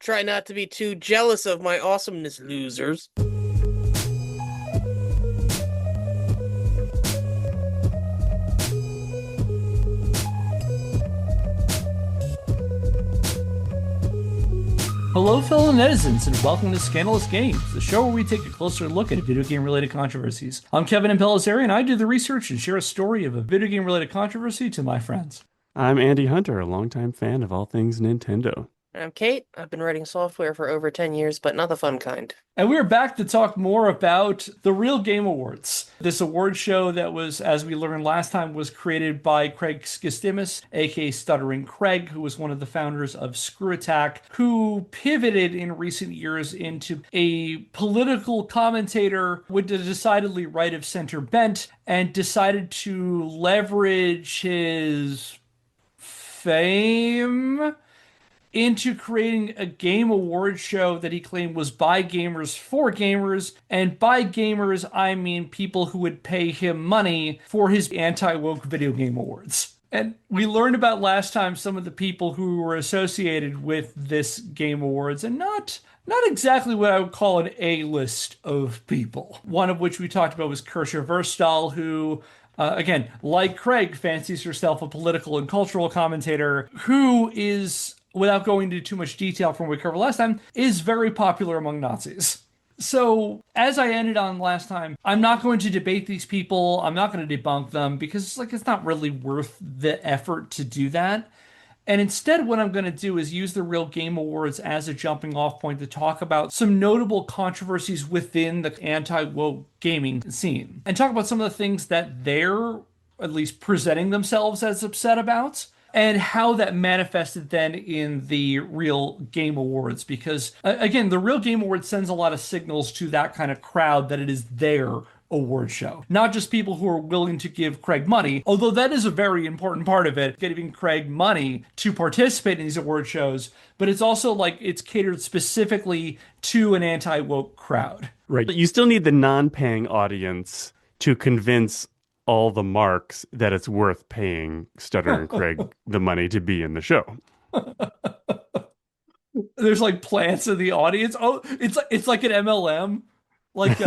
Try not to be too jealous of my awesomeness, losers. Hello, fellow netizens, and welcome to Scandalous Games, the show where we take a closer look at video game-related controversies. I'm Kevin Impellizeri, and I do the research and share a story of a video game-related controversy to my friends. I'm Andy Hunter, a longtime fan of all things Nintendo. I'm Kate. I've been writing software for over 10 years, but not the fun kind. And we're back to talk more about the Real Game Awards. This award show that was, as we learned last time, was created by Craig Skistimas, aka Stuttering Craig, who was one of the founders of Screw Attack, who pivoted in recent years into a political commentator with a decidedly right-of-center bent and decided to leverage his fame into creating a game award show that he claimed was by gamers for gamers. And by gamers, I mean people who would pay him money for his anti-woke video game awards. And we learned about last time some of the people who were associated with this game awards, and not exactly what I would call an A-list of people. One of which we talked about was Kirsha Verstal, who again, like Craig, fancies herself a political and cultural commentator who is, without going into too much detail from what we covered last time, is very popular among Nazis. So, as I ended on last time, I'm not going to debate these people. I'm not going to debunk them because it's not really worth the effort to do that. And instead, what I'm going to do is use the Real Game Awards as a jumping off point to talk about some notable controversies within the anti-woke gaming scene and talk about some of the things that they're at least presenting themselves as upset about, and how that manifested then in the Real Game Awards. Because, again, the Real Game Awards sends a lot of signals to that kind of crowd that it is their award show. Not just people who are willing to give Craig money, although that is a very important part of it, giving Craig money to participate in these award shows, but it's also like it's catered specifically to an anti-woke crowd. Right. But you still need the non-paying audience to convince all the marks that it's worth paying Stuttering Craig the money to be in the show. There's like plants in the audience. Oh, it's like an MLM. Like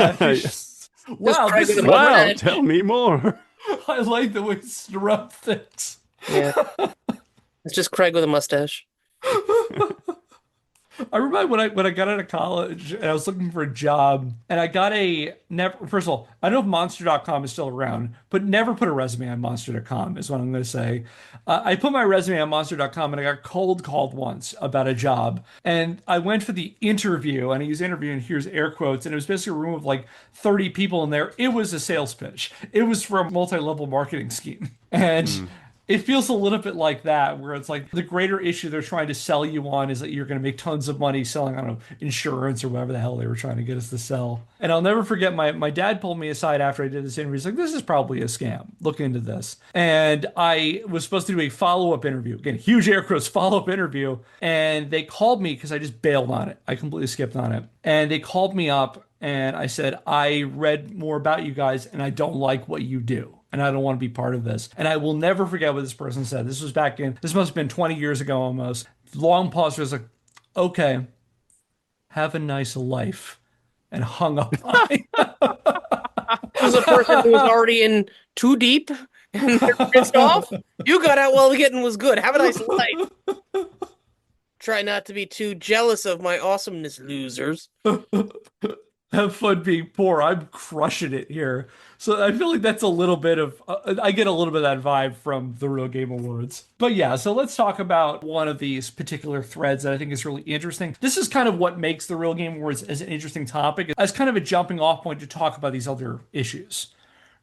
wow, tell me more. I like the way it disrupt things. Yeah. It's just Craig with a mustache. I remember when I got out of college and I was looking for a job, and I got first of all, I don't know if Monster.com is still around, but never put a resume on Monster.com is what I'm going to say. I put my resume on Monster.com and I got cold called once about a job, and I went for the interview, and I used interview and here's air quotes, and it was basically a room of like 30 people in there. It was a sales pitch. It was for a multi-level marketing scheme. And it feels a little bit like that, where it's like the greater issue they're trying to sell you on is that you're going to make tons of money selling, I don't know, insurance or whatever the hell they were trying to get us to sell. And I'll never forget, my dad pulled me aside after I did this interview. He's like, this is probably a scam. Look into this. And I was supposed to do a follow-up interview. Again, huge air quotes, follow-up interview. And they called me because I just bailed on it. I completely skipped on it. And they called me up and I said, I read more about you guys and I don't like what you do. And I don't want to be part of this. And I will never forget what this person said. This must have been 20 years ago almost. Long pause. Was like, okay, have a nice life. And hung up on me. This was a person who was already in too deep and they're pissed off. You got out while the getting was good. Have a nice life. Try not to be too jealous of my awesomeness, losers. Have fun being poor. I'm crushing it here. So I feel like that's a little bit of, I get a little bit of that vibe from the Real Game Awards. But yeah, so let's talk about one of these particular threads that I think is really interesting. This is kind of what makes the Real Game Awards as an interesting topic, as kind of a jumping off point to talk about these other issues.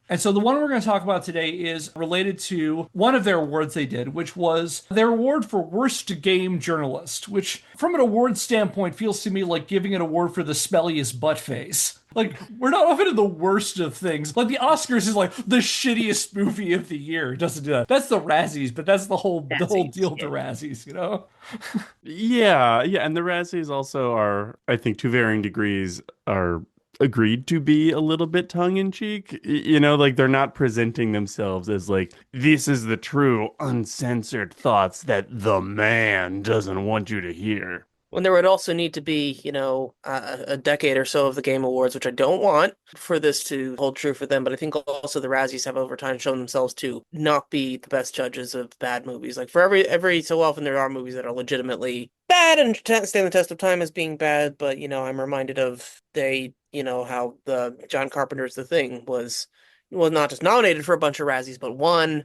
And so the one we're going to talk about today is related to one of their awards they did, which was their award for Worst Game Journalist, which from an award standpoint feels to me like giving an award for the smelliest butt face. Like, we're not often in the worst of things. Like, the Oscars is like the shittiest movie of the year. It doesn't do that. That's the Razzies, but that's the whole deal to Razzies, you know? Yeah. And the Razzies also are, I think, to varying degrees, are agreed to be a little bit tongue-in-cheek. You know, like, they're not presenting themselves as like, this is the true uncensored thoughts that the man doesn't want you to hear. When there would also need to be, a decade or so of the Game Awards, which I don't want for this to hold true for them. But I think also the Razzies have over time shown themselves to not be the best judges of bad movies. Like for every so often there are movies that are legitimately bad and stand the test of time as being bad. But I'm reminded of how the John Carpenter's The Thing was not just nominated for a bunch of Razzies, but won.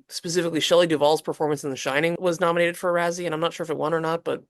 Specifically Shelley Duvall's performance in The Shining was nominated for a Razzie, and I'm not sure if it won or not, but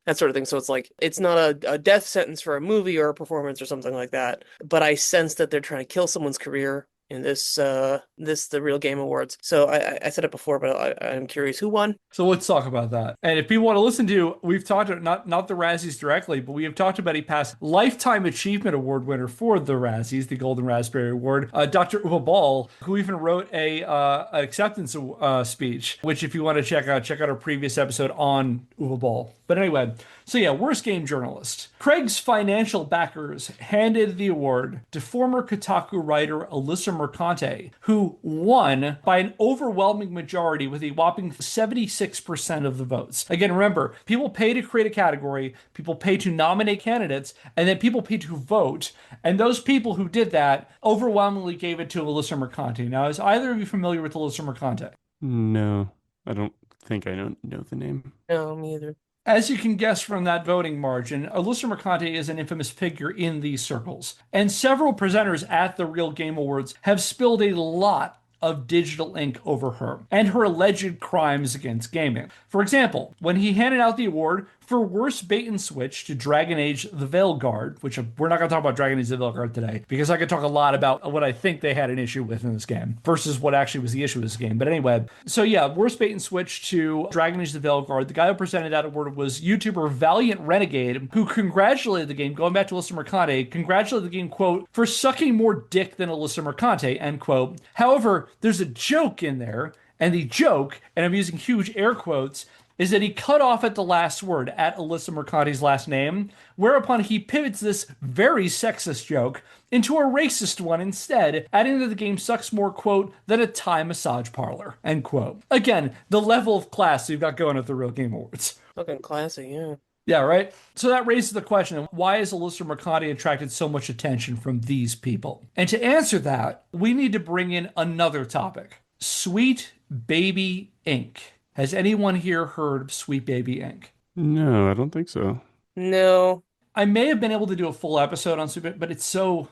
that sort of thing. So it's like it's not a death sentence for a movie or a performance or something like that. But I sense that they're trying to kill someone's career in the Real Game Awards. So I said it before, but I'm curious who won. So let's talk about that. And if people want to listen to, we've talked not the Razzies directly, but we have talked about a past Lifetime Achievement Award winner for the Razzies, the Golden Raspberry Award, Dr. Uwe Ball, who even wrote a an acceptance speech, which if you want to check out our previous episode on Uwe Ball. But anyway, so yeah, worst game journalist. Craig's financial backers handed the award to former Kotaku writer Alyssa Mercante, who won by an overwhelming majority with a whopping 76% of the votes. Again, remember, people pay to create a category, people pay to nominate candidates, and then people pay to vote. And those people who did that overwhelmingly gave it to Alyssa Mercante. Now, is either of you familiar with Alyssa Mercante? No, I don't think I don't know the name. No, me either. As you can guess from that voting margin, Alyssa Mercante is an infamous figure in these circles. And several presenters at the Real Game Awards have spilled a lot of digital ink over her and her alleged crimes against gaming. For example, when he handed out the award for worst bait and switch to Dragon Age The Veilguard, which we're not going to talk about Dragon Age The Veilguard today, because I could talk a lot about what I think they had an issue with in this game versus what actually was the issue with this game. But anyway, so yeah, worst bait and switch to Dragon Age The Veilguard. The guy who presented that award was YouTuber Valiant Renegade, who congratulated the game, going back to Alyssa Mercante, congratulated the game, quote, for sucking more dick than Alyssa Mercante, end quote. However, there's a joke in there, and the joke, and I'm using huge air quotes, is that he cut off at the last word, at Alyssa Mercante's last name, whereupon he pivots this very sexist joke into a racist one instead, adding that the game sucks more, quote, than a Thai massage parlor, end quote. Again, the level of class you've got going at the Real Game Awards. Fucking classy, yeah. Yeah, right? So that raises the question, why has Alyssa Mercante attracted so much attention from these people? And to answer that, we need to bring in another topic. Sweet Baby Inc. Has anyone here heard of Sweet Baby Inc.? No, I don't think so. No. I may have been able to do a full episode on Sweet Baby, but it's so,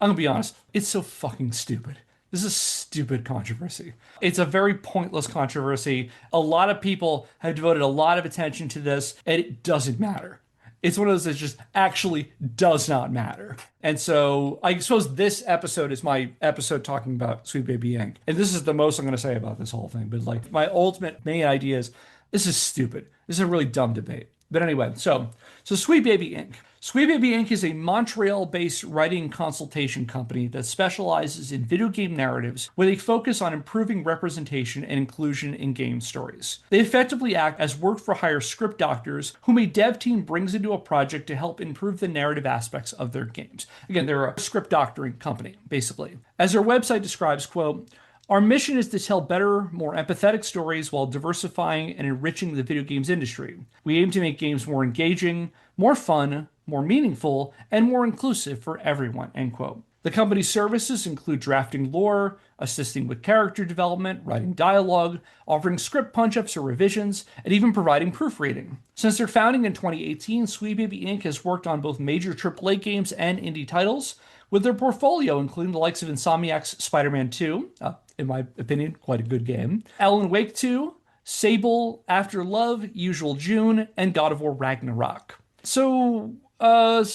I'm gonna be honest, it's so fucking stupid. This is a stupid controversy. It's a very pointless controversy. A lot of people have devoted a lot of attention to this, and it doesn't matter. It's one of those that just actually does not matter. And so I suppose this episode is my episode talking about Sweet Baby Inc. And this is the most I'm going to say about this whole thing. But like my ultimate main idea is this is stupid. This is a really dumb debate. But anyway, so Sweet Baby Inc. Sweet Baby Inc. is a Montreal-based writing consultation company that specializes in video game narratives with a focus on improving representation and inclusion in game stories. They effectively act as work-for-hire script doctors whom a dev team brings into a project to help improve the narrative aspects of their games. Again, they're a script doctoring company, basically. As their website describes, quote, our mission is to tell better, more empathetic stories while diversifying and enriching the video games industry. We aim to make games more engaging, more fun, more meaningful, and more inclusive for everyone, end quote. The company's services include drafting lore, assisting with character development, writing dialogue, offering script punch-ups or revisions, and even providing proofreading. Since their founding in 2018, Sweet Baby Inc. has worked on both major AAA games and indie titles, with their portfolio including the likes of Insomniac's Spider-Man 2, in my opinion, quite a good game, Alan Wake 2, Sable, After Love, Usual June, and God of War Ragnarok. So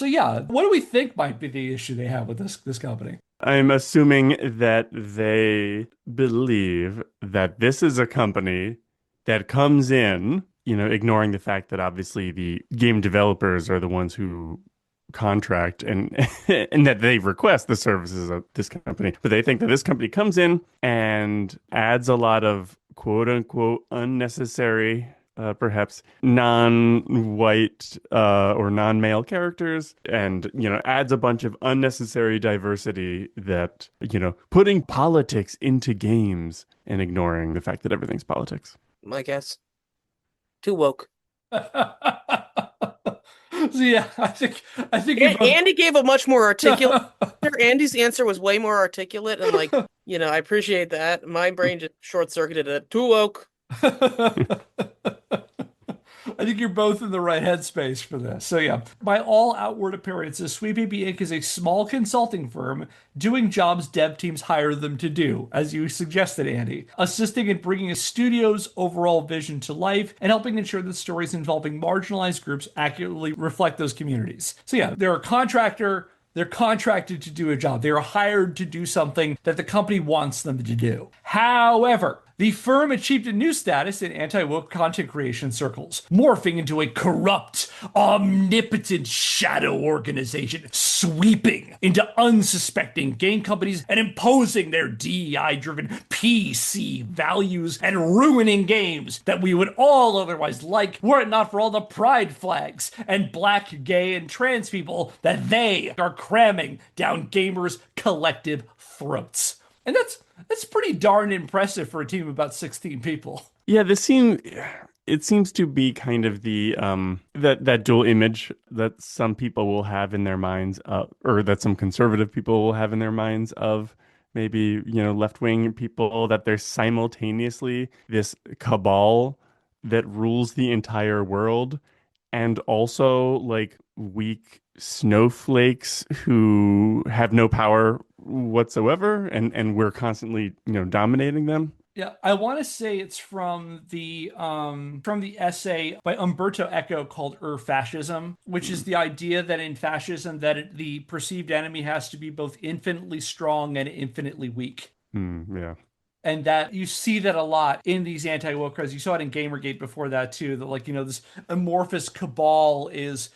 yeah, what do we think might be the issue they have with this company? I'm assuming that they believe that this is a company that comes in, ignoring the fact that obviously the game developers are the ones who contract and and that they request the services of this company. But they think that this company comes in and adds a lot of quote unquote unnecessary perhaps non-white or non-male characters, and adds a bunch of unnecessary diversity that putting politics into games and ignoring the fact that everything's politics. I guess. Too woke. So yeah, I think you both. Andy gave a much more articulate answer. Andy's answer was way more articulate and like, I appreciate that. My brain just short-circuited it. Too woke. I think you're both in the right headspace for this. So yeah, by all outward appearances, Sweet Baby Inc. is a small consulting firm doing jobs dev teams hire them to do, as you suggested, Andy, assisting in bringing a studio's overall vision to life and helping ensure that stories involving marginalized groups accurately reflect those communities. So yeah, they're a contractor. They're contracted to do a job. They are hired to do something that the company wants them to do. However, the firm achieved a new status in anti-woke content creation circles, morphing into a corrupt, omnipotent shadow organization, sweeping into unsuspecting game companies and imposing their DEI-driven PC values and ruining games that we would all otherwise like were it not for all the pride flags and black, gay, and trans people that they are cramming down gamers' collective throats. And that's pretty darn impressive for a team of about 16 people. Yeah, it seems to be kind of the that dual image that some people will have in their minds, or that some conservative people will have in their minds of maybe, left-wing people, that there's simultaneously this cabal that rules the entire world, and also like weak snowflakes who have no power whatsoever, and we're constantly, dominating them. Yeah, I want to say it's from the essay by Umberto Eco called Fascism, which is the idea that in fascism the perceived enemy has to be both infinitely strong and infinitely weak. Yeah. And that you see that a lot in these anti-woke crowds. You saw it in Gamergate before that too, that like, this amorphous cabal is,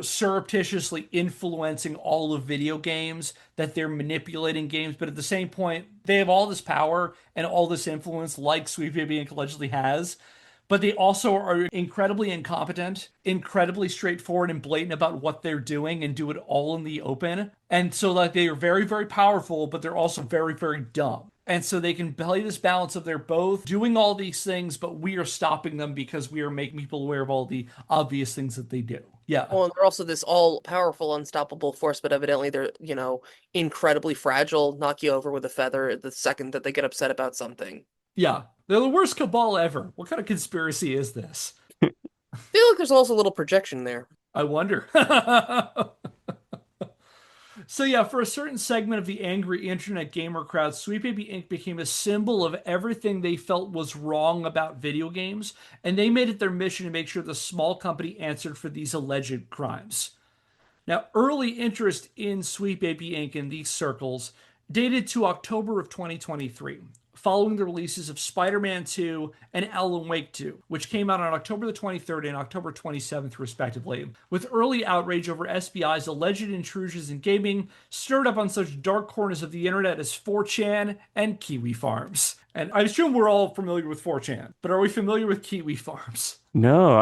surreptitiously influencing all of video games, that they're manipulating games, but at the same point, they have all this power and all this influence like Sweet Baby Inc. allegedly has. But they also are incredibly incompetent, incredibly straightforward and blatant about what they're doing and do it all in the open. And so like they are very, very powerful, but they're also very, very dumb. And so they can play this balance of they're both doing all these things, but we are stopping them because we are making people aware of all the obvious things that they do. Yeah. Well, and they're also this all-powerful, unstoppable force, but evidently they're, incredibly fragile, knock you over with a feather the second that they get upset about something. Yeah. They're the worst cabal ever. What kind of conspiracy is this? I feel like there's also a little projection there. I wonder. So yeah, for a certain segment of the angry internet gamer crowd, Sweet Baby Inc. became a symbol of everything they felt was wrong about video games, and they made it their mission to make sure the small company answered for these alleged crimes. Now, early interest in Sweet Baby Inc. in these circles dated to October of 2023, following the releases of Spider-Man 2 and Alan Wake 2, which came out on October the 23rd and October 27th, respectively, with early outrage over SBI's alleged intrusions in gaming stirred up on such dark corners of the internet as 4chan and Kiwi Farms. And I assume we're all familiar with 4chan, but are we familiar with Kiwi Farms? No,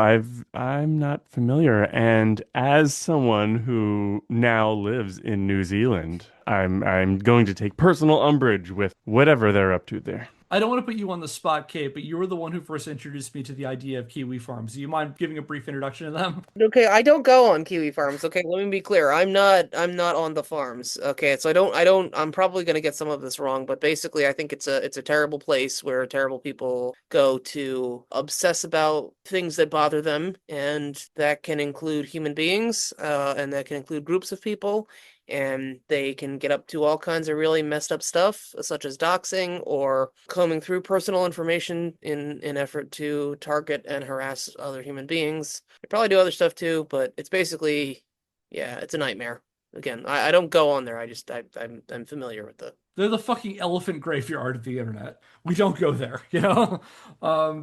I'm not familiar. And as someone who now lives in New Zealand, I'm going to take personal umbrage with whatever they're up to there. I don't want to put you on the spot, Kate, but you were the one who first introduced me to the idea of Kiwi Farms. Do you mind giving a brief introduction to them? Okay, I don't go on Kiwi farms. Okay, let me be clear. I'm not on the farms. Okay, so I'm probably gonna get some of this wrong, but basically I think it's a terrible place where terrible people go to obsess about things that bother them, and that can include human beings, and that can include groups of people. And they can get up to all kinds of really messed up stuff, such as doxing or combing through personal information in an effort to target and harass other human beings. They probably do other stuff too, but it's basically, yeah, it's a nightmare. Again, I don't go on there. I'm familiar with the. They're the fucking elephant graveyard of the internet. We don't go there, you know?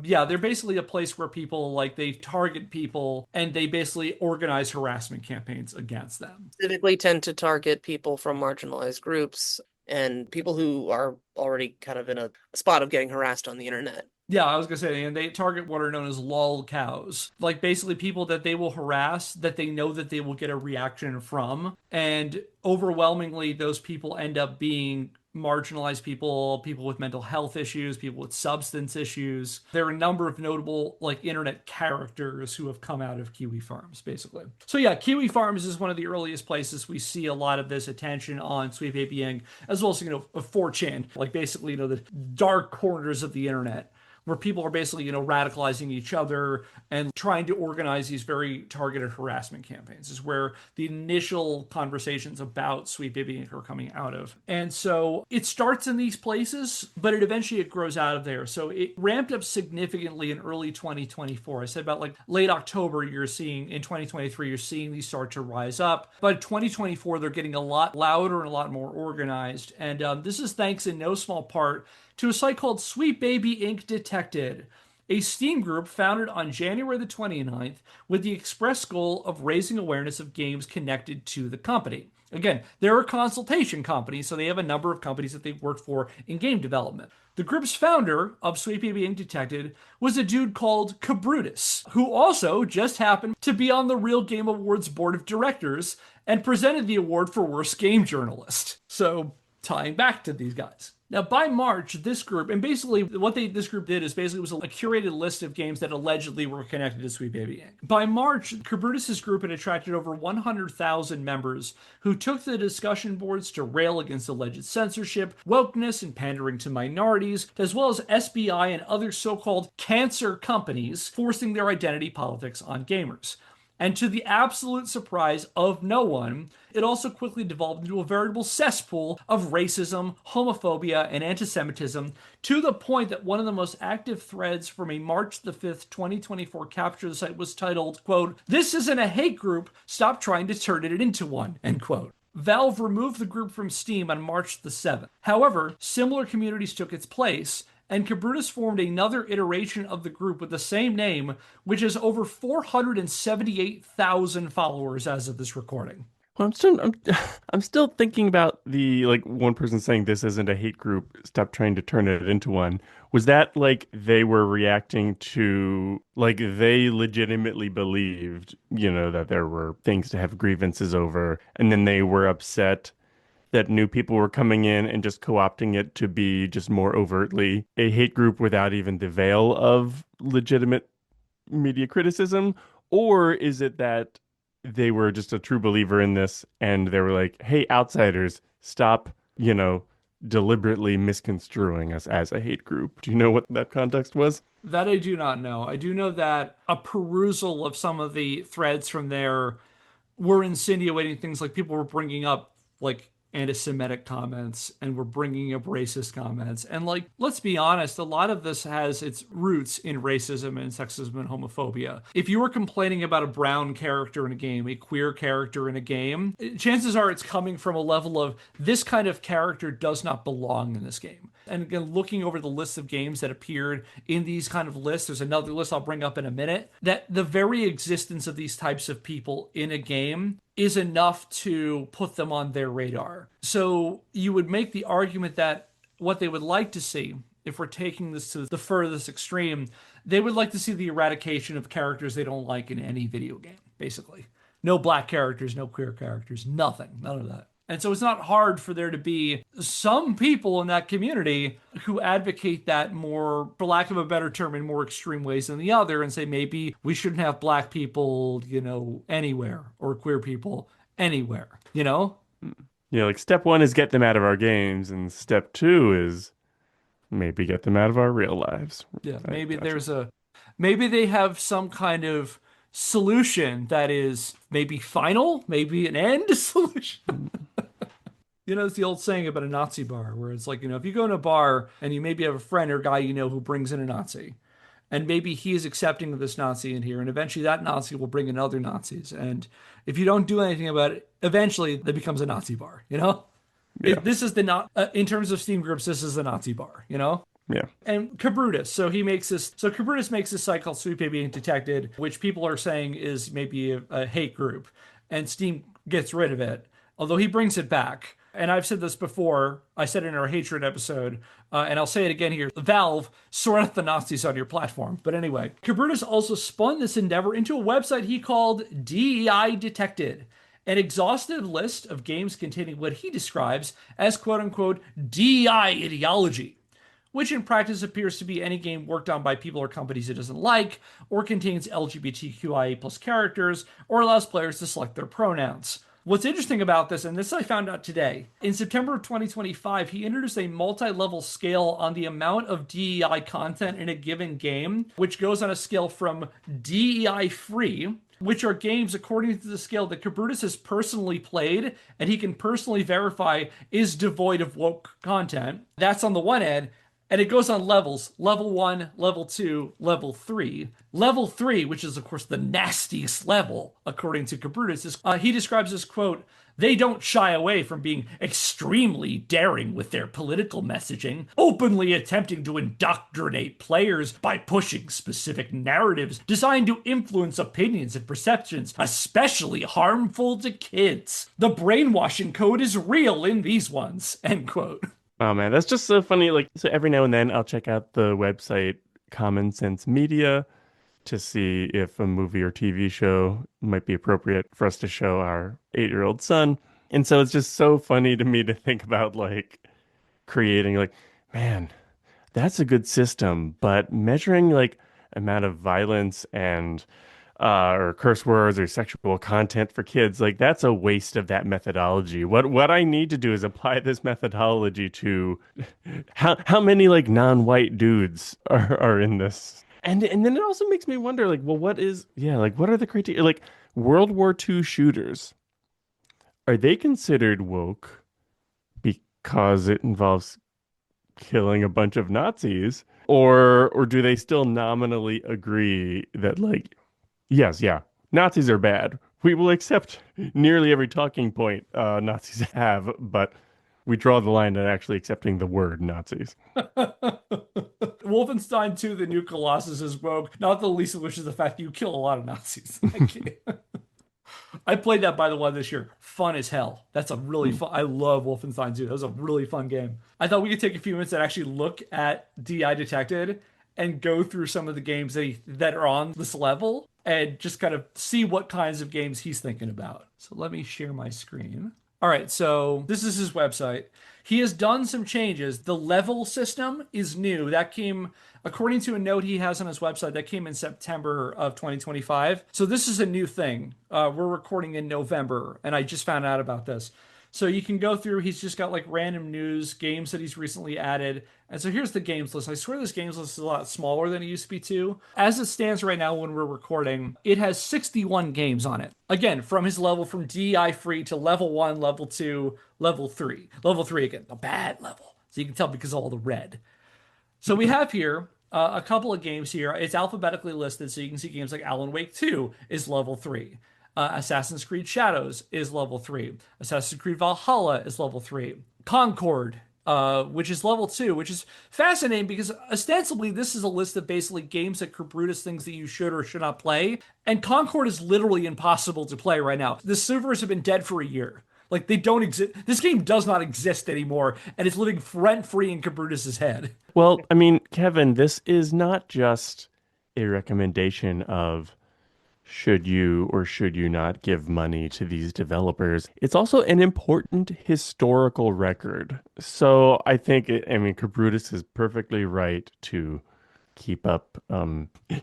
Yeah, they're basically a place where people, like, they target people and they basically organize harassment campaigns against them. Typically tend to target people from marginalized groups and people who are already kind of in a spot of getting harassed on the internet. Yeah, I was gonna say, and they target what are known as lol cows, like basically people that they will harass that they know that they will get a reaction from, and overwhelmingly those people end up being marginalized people, people with mental health issues, people with substance issues. There are a number of notable like internet characters who have come out of Kiwi Farms, basically. So yeah, Kiwi Farms is one of the earliest places we see a lot of this attention on Sweet Baby Inc., as well as, 4chan, like basically, the dark corners of the internet, where people are basically, radicalizing each other and trying to organize these very targeted harassment campaigns is where the initial conversations about Sweet Baby Inc. are coming out of. And so it starts in these places, but it grows out of there. So it ramped up significantly in early 2024. I said about like late October, in 2023, you're seeing these start to rise up. But 2024, they're getting a lot louder and a lot more organized. And this is thanks in no small part to a site called Sweet Baby Inc. Detected, a Steam group founded on January the 29th with the express goal of raising awareness of games connected to the company. Again, they're a consultation company, so they have a number of companies that they've worked for in game development. The group's founder of Sweet Baby Inc. Detected was a dude called Kabrutus, who also just happened to be on the Real Game Awards board of directors and presented the award for Worst Game Journalist. So, tying back to these guys. Now, by March, this group, and basically this group did is basically was a curated list of games that allegedly were connected to Sweet Baby Inc. By March, Kabrutus' group had attracted over 100,000 members who took to the discussion boards to rail against alleged censorship, wokeness, and pandering to minorities, as well as SBI and other so-called cancer companies forcing their identity politics on gamers. And to the absolute surprise of no one, it also quickly devolved into a veritable cesspool of racism, homophobia, and anti-Semitism, to the point that one of the most active threads from a March the 5th, 2024 capture of the site was titled, quote, "This isn't a hate group, stop trying to turn it into one," end quote. Valve removed the group from Steam on March the 7th. However, similar communities took its place, and Kabrutus formed another iteration of the group with the same name, which has over 478,000 followers as of this recording. Well, I'm still thinking about the like one person saying this isn't a hate group, stop trying to turn it into one. Was that like they were reacting to like they legitimately believed, that there were things to have grievances over, and then they were upset that new people were coming in and just co-opting it to be just more overtly a hate group without even the veil of legitimate media criticism? Or is it that they were just a true believer in this and they were like, hey, outsiders, stop, deliberately misconstruing us as a hate group? Do you know what that context was? That I do not know. I do know that a perusal of some of the threads from there were insinuating things like people were bringing up like anti-Semitic comments and we're bringing up racist comments. And like, let's be honest, a lot of this has its roots in racism and sexism and homophobia. If you were complaining about a brown character in a game, a queer character in a game, chances are it's coming from a level of this kind of character does not belong in this game. And again, looking over the list of games that appeared in these kind of lists, there's another list I'll bring up in a minute, that the very existence of these types of people in a game is enough to put them on their radar. So you would make the argument that what they would like to see, if we're taking this to the furthest extreme, they would like to see the eradication of characters they don't like in any video game, basically. No black characters, no queer characters, nothing, none of that. And so it's not hard for there to be some people in that community who advocate that more, for lack of a better term, in more extreme ways than the other, and say maybe we shouldn't have black people, anywhere, or queer people anywhere, Yeah, like step one is get them out of our games, and step two is maybe get them out of our real lives. Yeah, maybe they have some kind of solution that is maybe final, maybe an end solution. It's the old saying about a Nazi bar where it's like, if you go in a bar and you maybe have a friend or guy who brings in a Nazi, and maybe he is accepting of this Nazi in here, and eventually that Nazi will bring in other Nazis. And if you don't do anything about it, eventually it becomes a Nazi bar, Yeah. This is in terms of Steam groups, this is the Nazi bar, Yeah. And Kabrutus, Kabrutus makes this site called Sweet Baby Inc. Detected, which people are saying is maybe a hate group, and Steam gets rid of it, although he brings it back. And I've said this before, I said it in our hatred episode, and I'll say it again here. Valve, sort out the Nazis on your platform. But anyway, Kabrutus also spun this endeavor into a website he called DEI Detected, an exhaustive list of games containing what he describes as quote-unquote DEI ideology, which in practice appears to be any game worked on by people or companies it doesn't like, or contains LGBTQIA plus characters, or allows players to select their pronouns. What's interesting about this, and this I found out today, in September of 2025, he introduced a multi-level scale on the amount of DEI content in a given game, which goes on a scale from DEI free, which are games according to the scale that Kabrutis has personally played and he can personally verify is devoid of woke content. That's on the one end. And it goes on levels. Level 1, Level 2, Level 3. Level 3, which is, of course, the nastiest level, according to Kabrutis, he describes as, quote, they don't shy away from being extremely daring with their political messaging, openly attempting to indoctrinate players by pushing specific narratives designed to influence opinions and perceptions, especially harmful to kids. The brainwashing code is real in these ones, end quote. Oh man, that's just so funny. Like, so every now and then I'll check out the website Common Sense Media to see if a movie or TV show might be appropriate for us to show our 8-year-old son. And so it's just so funny to me to think about like creating like, man, that's a good system, but measuring like amount of violence and or curse words or sexual content for kids, like that's a waste of that methodology. What I need to do is apply this methodology to how many like non-white dudes are in this. And then it also makes me wonder, like, well, what are the criteria? Like World War II shooters, are they considered woke because it involves killing a bunch of Nazis? Or do they still nominally agree that like yes, yeah. Nazis are bad. We will accept nearly every talking point Nazis have, but we draw the line at actually accepting the word Nazis. Wolfenstein 2, The New Colossus is woke, not the least of which is the fact that you kill a lot of Nazis. I played that, by the way, this year. Fun as hell. That's a really fun. I love Wolfenstein 2. That was a really fun game. I thought we could take a few minutes and actually look at DI Detected and go through some of the games that are on this level and just kind of see what kinds of games he's thinking about. So let me share my screen. All right, so this is his website. He has done some changes. The level system is new. That came, according to a note he has on his website, that came in September of 2025. So this is a new thing. We're recording in November, and I just found out about this. So you can go through, he's just got like random news, games that he's recently added. And so here's the games list. I swear this games list is a lot smaller than it used to be too. As it stands right now when we're recording, it has 61 games on it. Again, from his level from DI free to level 1, level 2, level 3. Level 3 again, the bad level. So you can tell because of all the red. So we have here a couple of games here. It's alphabetically listed, so you can see games like Alan Wake 2 is level 3. Assassin's Creed Shadows is level 3. Assassin's Creed Valhalla is level 3. Concord, which is level 2, which is fascinating because ostensibly this is a list of basically games that Kabrutis thinks that you should or should not play. And Concord is literally impossible to play right now. The servers have been dead for a year. Like, they don't exist. This game does not exist anymore, and it's living rent-free in Kabrutis' head. Well, I mean, Kevin, this is not just a recommendation of should you or should you not give money to these developers. It's also an important historical record. So I think, Kabrutis is perfectly right to keep up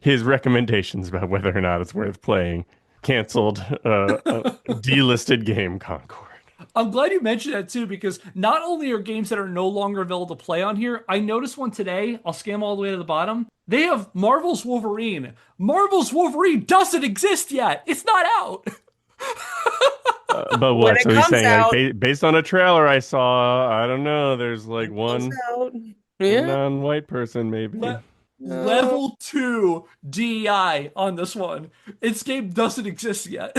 his recommendations about whether or not it's worth playing. Canceled, delisted game Concord. I'm glad you mentioned that too, because not only are games that are no longer available to play on here, I noticed one today. I'll skim all the way to the bottom. They have Marvel's Wolverine. Marvel's Wolverine doesn't exist yet. It's not out. But what? So he's saying, out, like, based on a trailer I saw, I don't know, there's like one non-white person maybe. Level 2 DEI on this one. Its game doesn't exist yet.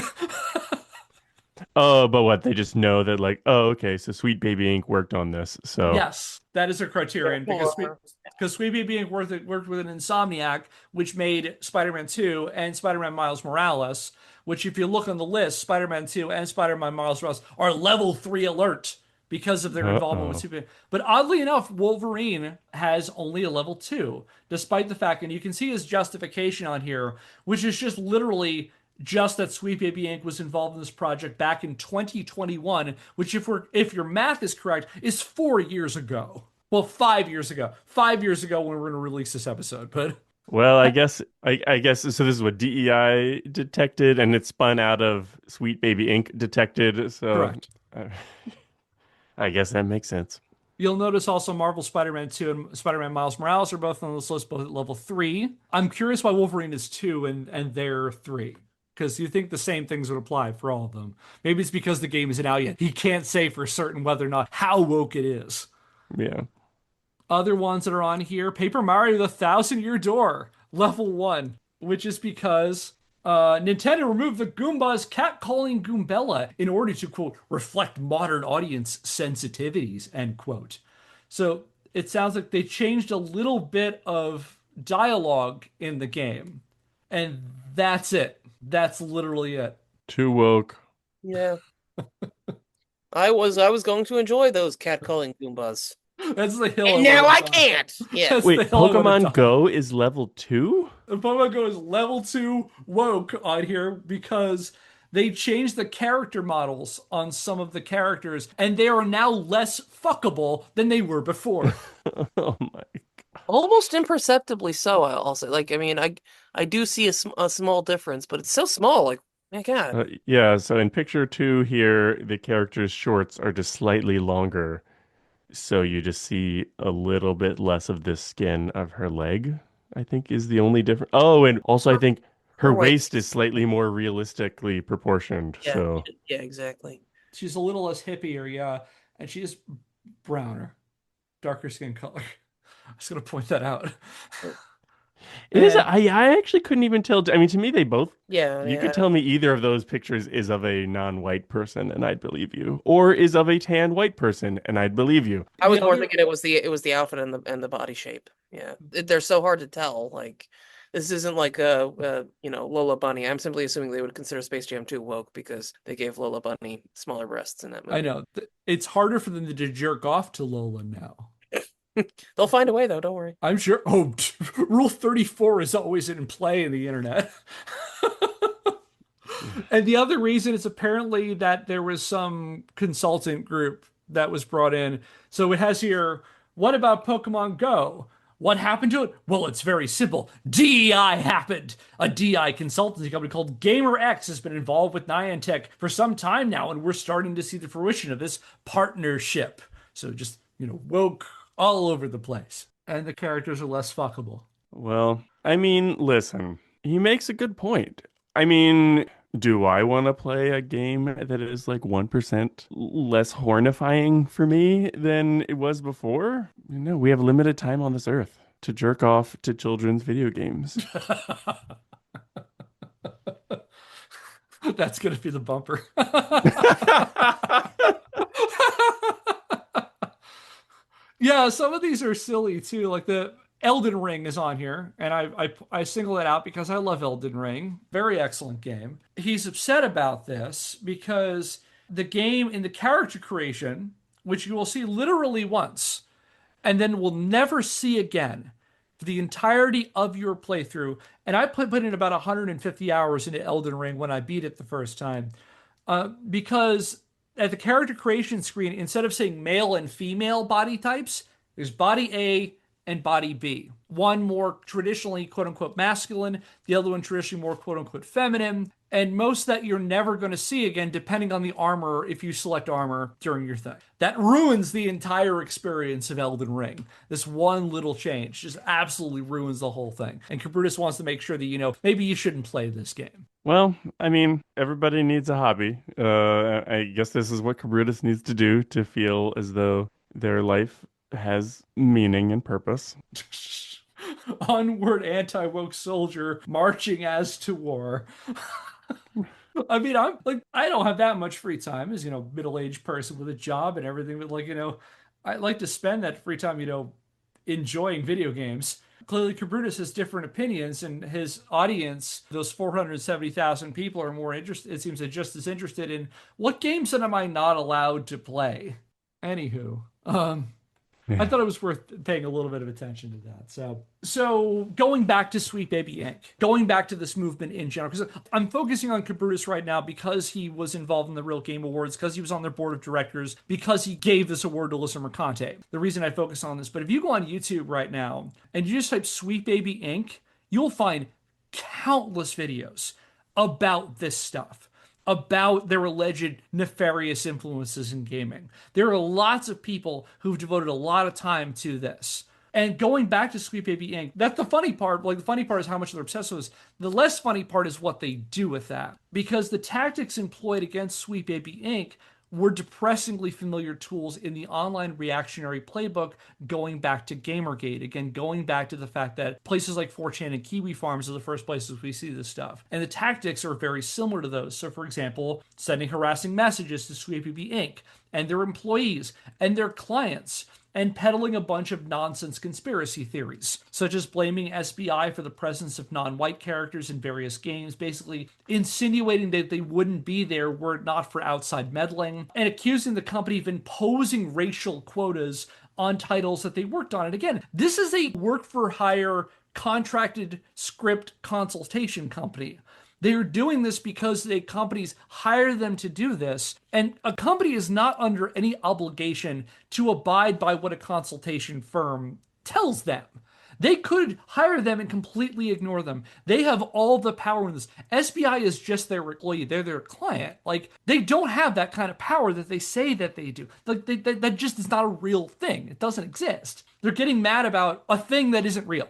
Oh, but what? They just know that, like, oh, okay, so Sweet Baby Inc. worked on this. So yes, that is a criterion because Sweet Baby Inc. worked with an Insomniac, which made Spider-Man 2 and Spider-Man Miles Morales, which, if you look on the list, Spider-Man 2 and Spider-Man Miles Morales are level 3 alert because of their involvement with Superman. But oddly enough, Wolverine has only a level 2, despite the fact, and you can see his justification on here, which is just literally just that Sweet Baby Inc. was involved in this project back in 2021, which if your math is correct, is 4 years ago. Well, 5 years ago. 5 years ago when we're going to release this episode, but Well, I guess so. This is what DEI detected, and it spun out of Sweet Baby Inc. detected. So correct. uh, I guess that makes sense. You'll notice also Marvel Spider-Man 2 and Spider-Man Miles Morales are both on this list, both at level 3. I'm curious why Wolverine is 2 and they're 3. Because you think the same things would apply for all of them. Maybe it's because the game isn't out yet. He can't say for certain whether or not how woke it is. Yeah. Other ones that are on here, Paper Mario The Thousand Year Door, level 1, which is because Nintendo removed the Goomba's catcalling Goombella in order to, quote, reflect modern audience sensitivities, end quote. So it sounds like they changed a little bit of dialogue in the game, and that's it. That's literally it. Too woke. Yeah. I was going to enjoy those catcalling Goombas. That's the hill. And now I can't. Yeah. That's Wait, the hill I wanna Pokemon die. Go is level 2? Pokemon Go is level 2 woke on here because they changed the character models on some of the characters, and they are now less fuckable than they were before. Oh my. Almost imperceptibly so, I'll say. Like, I mean, I do see a small difference, but it's so small. Like, my God. Yeah, so in picture 2 here, the character's shorts are just slightly longer. So you just see a little bit less of the skin of her leg, I think is the only difference. Oh, and also I think her Her waist waist. is slightly more realistically proportioned. Yeah, So yeah, exactly. She's a little less hippier, yeah, and she is browner, darker skin color. I'm just gonna point that out. it is. And I actually couldn't even tell. I mean, to me, they both. Yeah, You yeah. could tell me either of those pictures is of a non-white person, and I'd believe you, or is of a tan white person, and I'd believe you. I was the more other, thinking it was the outfit and the body shape. Yeah, they're so hard to tell. Like, this isn't like Lola Bunny. I'm simply assuming they would consider Space Jam 2 woke because they gave Lola Bunny smaller breasts in that I movie. know it's harder for them to jerk off to Lola now. They'll find a way though. Don't worry. I'm sure. Oh, Rule 34 is always in play in the internet. And the other reason is apparently that there was some consultant group that was brought in. So it has here, what about Pokemon Go? What happened to it? Well, it's very simple. DEI happened. A DEI consultancy company called GamerX has been involved with Niantic for some time now, and we're starting to see the fruition of this partnership. So just, woke all over the place. And the characters are less fuckable. Well, I mean, listen, he makes a good point. I mean, do I want to play a game that is like 1% less horrifying for me than it was before? No, we have limited time on this earth to jerk off to children's video games. That's going to be the bumper. Yeah, some of these are silly too. Like the Elden Ring is on here, and I single it out because I love Elden Ring. Very excellent game. He's upset about this because the game in the character creation, which you will see literally once, and then will never see again for the entirety of your playthrough. And I put in about 150 hours into Elden Ring when I beat it the first time, because at the character creation screen, instead of saying male and female body types, there's body A and body B. One more traditionally quote unquote masculine, the other one traditionally more quote unquote feminine, and most that you're never going to see again, depending on the armor, if you select armor during your thing. That ruins the entire experience of Elden Ring. This one little change just absolutely ruins the whole thing. And Cabrutus wants to make sure that, maybe you shouldn't play this game. Well, I mean, everybody needs a hobby. I guess this is what Cabrutus needs to do to feel as though their life has meaning and purpose. Onward anti-woke soldier marching as to war. I mean, I don't have that much free time as, middle-aged person with a job and everything, but I like to spend that free time, enjoying video games. Clearly, Cabrutus has different opinions, and his audience, those 470,000 people, are more interested. It seems they're just as interested in what games am I not allowed to play. Anywho, I thought it was worth paying a little bit of attention to that. So going back to Sweet Baby Inc., going back to this movement in general, because I'm focusing on Cabrutus right now because he was involved in the Real Game Awards, because he was on their board of directors, because he gave this award to Alyssa Mercante. The reason I focus on this, but if you go on YouTube right now and you just type Sweet Baby Inc., you'll find countless videos about this stuff, about their alleged nefarious influences in gaming. There are lots of people who've devoted a lot of time to this. And going back to Sweet Baby Inc., that's the funny part. Like, the funny part is how much they're obsessed with this. The less funny part is what they do with that. Because the tactics employed against Sweet Baby Inc. were depressingly familiar tools in the online reactionary playbook going back to Gamergate. Again, going back to the fact that places like 4chan and Kiwi Farms are the first places we see this stuff. And the tactics are very similar to those. So, for example, sending harassing messages to Sweet Baby Inc. and their employees and their clients, and peddling a bunch of nonsense conspiracy theories, such as blaming SBI for the presence of non-white characters in various games, basically insinuating that they wouldn't be there were it not for outside meddling, and accusing the company of imposing racial quotas on titles that they worked on. And again, this is a work-for-hire contracted script consultation company. They're doing this because the companies hire them to do this, and a company is not under any obligation to abide by what a consultation firm tells them. They could hire them and completely ignore them. They have all the power in this. SBI is just their employee. They're their client. Like, they don't have that kind of power that they say that they do. Like, that just is not a real thing. It doesn't exist. They're getting mad about a thing that isn't real.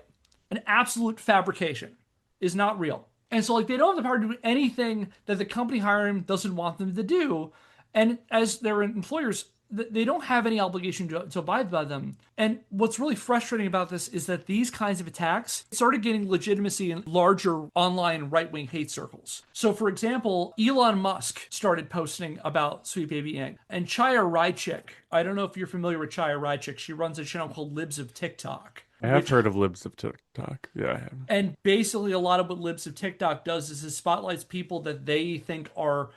An absolute fabrication is not real. And so, like, they don't have the power to do anything that the company hiring doesn't want them to do. And as their employers, they don't have any obligation to abide by them. And what's really frustrating about this is that these kinds of attacks started getting legitimacy in larger online right-wing hate circles. So, for example, Elon Musk started posting about Sweet Baby Inc. And Chaya Raichik, I don't know if you're familiar with Chaya Raichik, she runs a channel called Libs of TikTok. I have heard of Libs of TikTok. Yeah, I have. And basically, a lot of what Libs of TikTok does is it spotlights people that they think are.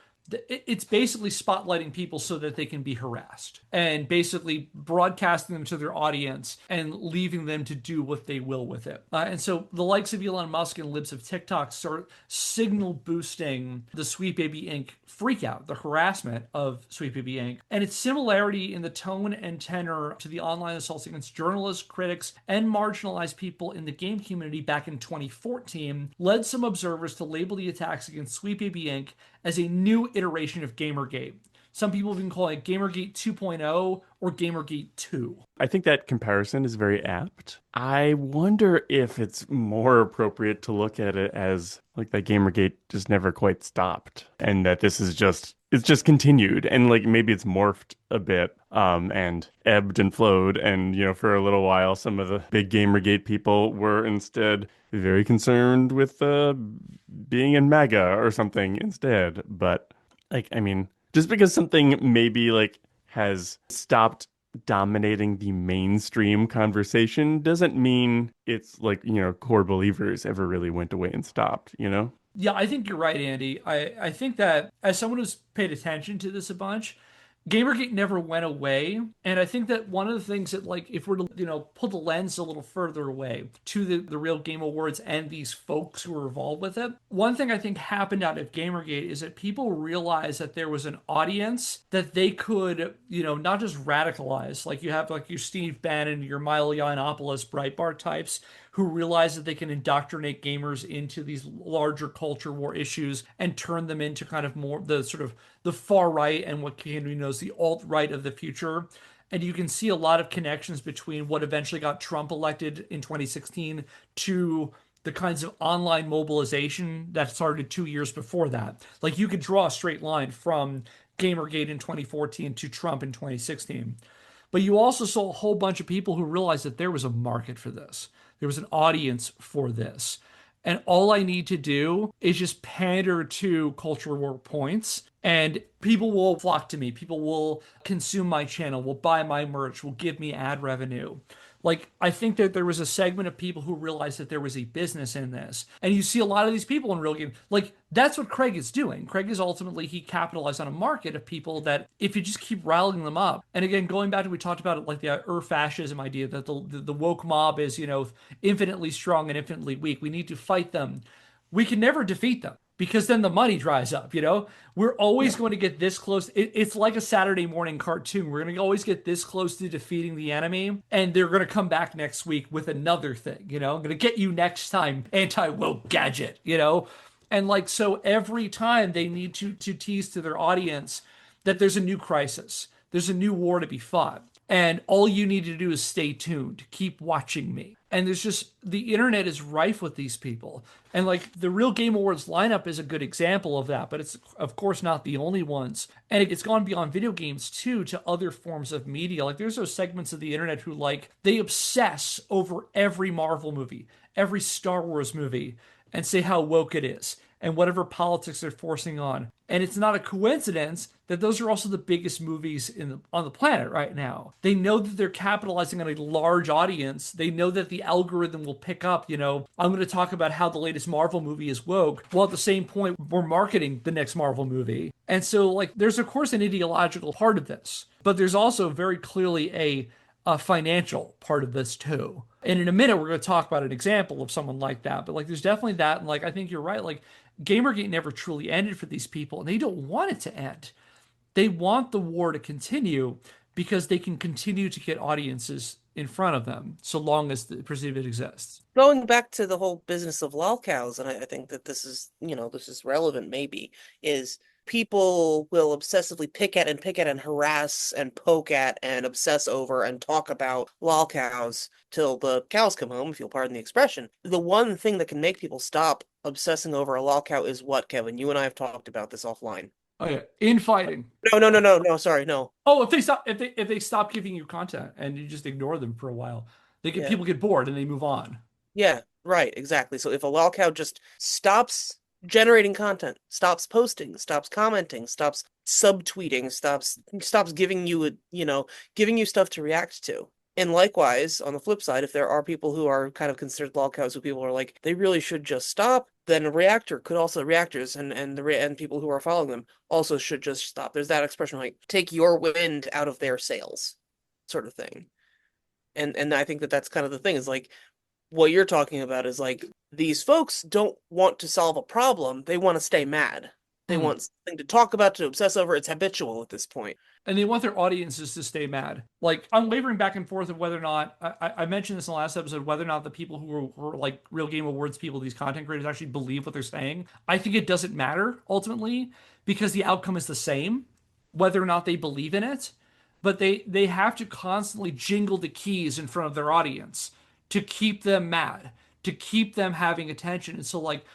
It's basically spotlighting people so that they can be harassed and basically broadcasting them to their audience and leaving them to do what they will with it. And so the likes of Elon Musk and Libs of TikTok start signal boosting the Sweet Baby Inc. freakout, the harassment of Sweet Baby Inc. And its similarity in the tone and tenor to the online assaults against journalists, critics, and marginalized people in the game community back in 2014 led some observers to label the attacks against Sweet Baby Inc. as a new iteration of Gamergate. Some people have been calling it Gamergate 2.0 or Gamergate 2. I think that comparison is very apt. I wonder if it's more appropriate to look at it as like that Gamergate just never quite stopped, and that this is it's just continued, and like maybe it's morphed a bit and ebbed and flowed, and for a little while some of the big Gamergate people were instead very concerned with being in MAGA or something instead. But just because something maybe like has stopped dominating the mainstream conversation doesn't mean it's like, core believers ever really went away and stopped, Yeah, I think you're right, Andy. I think that as someone who's paid attention to this a bunch, Gamergate never went away. And I think that one of the things that, like, if we're to, pull the lens a little further away to the Real Game Awards and these folks who were involved with it, one thing I think happened out of Gamergate is that people realized that there was an audience that they could, not just radicalize. Like, you have like your Steve Bannon, your Milo Yiannopoulos, Breitbart types who realize that they can indoctrinate gamers into these larger culture war issues and turn them into kind of more the sort of the far right and what can be known as the alt-right of the future. And you can see a lot of connections between what eventually got Trump elected in 2016 to the kinds of online mobilization that started 2 years before that. Like, you could draw a straight line from Gamergate in 2014 to Trump in 2016. But you also saw a whole bunch of people who realized that there was a market for this. There was an audience for this. And all I need to do is just pander to culture war points, and people will flock to me. People will consume my channel, will buy my merch, will give me ad revenue. Like, I think that there was a segment of people who realized that there was a business in this. And you see a lot of these people in real game. Like, that's what Craig is doing. Craig is ultimately, he capitalized on a market of people that if you just keep riling them up. And again, going back to, we talked about it, like the fascism idea that the woke mob is, infinitely strong and infinitely weak. We need to fight them. We can never defeat them because then the money dries up. We're always going to get this close. It's like a Saturday morning cartoon. We're going to always get this close to defeating the enemy, and they're going to come back next week with another thing. I'm going to get you next time, anti-woke gadget. And like, so every time they need to tease to their audience that there's a new crisis, there's a new war to be fought. And all you need to do is stay tuned, keep watching me. And there's just, the internet is rife with these people. And like the Real Game Awards lineup is a good example of that, but it's of course not the only ones. And it's gone beyond video games too, to other forms of media. Like there's those segments of the internet who like, they obsess over every Marvel movie, every Star Wars movie, and say how woke it is and whatever politics they're forcing on. And it's not a coincidence that those are also the biggest movies on the planet right now. They know that they're capitalizing on a large audience. They know that the algorithm will pick up, I'm going to talk about how the latest Marvel movie is woke, while at the same point, we're marketing the next Marvel movie. And so, like, there's, of course, an ideological part of this, but there's also very clearly a financial part of this, too. And in a minute, we're going to talk about an example of someone like that. But, like, there's definitely that. And, like, I think you're right. Like, Gamergate never truly ended for these people, and they don't want it to end. They want the war to continue because they can continue to get audiences in front of them so long as the perceive it exists. Going back to the whole business of lolcows, and I think that this is, this is relevant maybe, is people will obsessively pick at and harass and poke at and obsess over and talk about lolcows till the cows come home, if you'll pardon the expression. The one thing that can make people stop obsessing over a lolcow is what, Kevin? You and I have talked about this offline. Oh yeah, infighting. No, sorry, no. Oh, if they stop giving you content and you just ignore them for a while, people get bored and they move on. Yeah, right, exactly. So if a lolcow just stops generating content, stops posting, stops commenting, stops subtweeting, stops giving you giving you stuff to react to. And likewise, on the flip side, if there are people who are kind of considered lolcows, who people are like, they really should just stop, then reactors and people who are following them also should just stop. There's that expression like, take your wind out of their sails, sort of thing. And I think that that's kind of the thing, is like, what you're talking about is like, these folks don't want to solve a problem. They want to stay mad. They want something to talk about, to obsess over. It's habitual at this point. And they want their audiences to stay mad. Like, I'm wavering back and forth of whether or not, I mentioned this in the last episode, whether or not the people who were like Real Game Awards people, these content creators, actually believe what they're saying. I think it doesn't matter ultimately, because the outcome is the same, whether or not they believe in it. But they have to constantly jingle the keys in front of their audience to keep them mad, to keep them having attention. And so, like,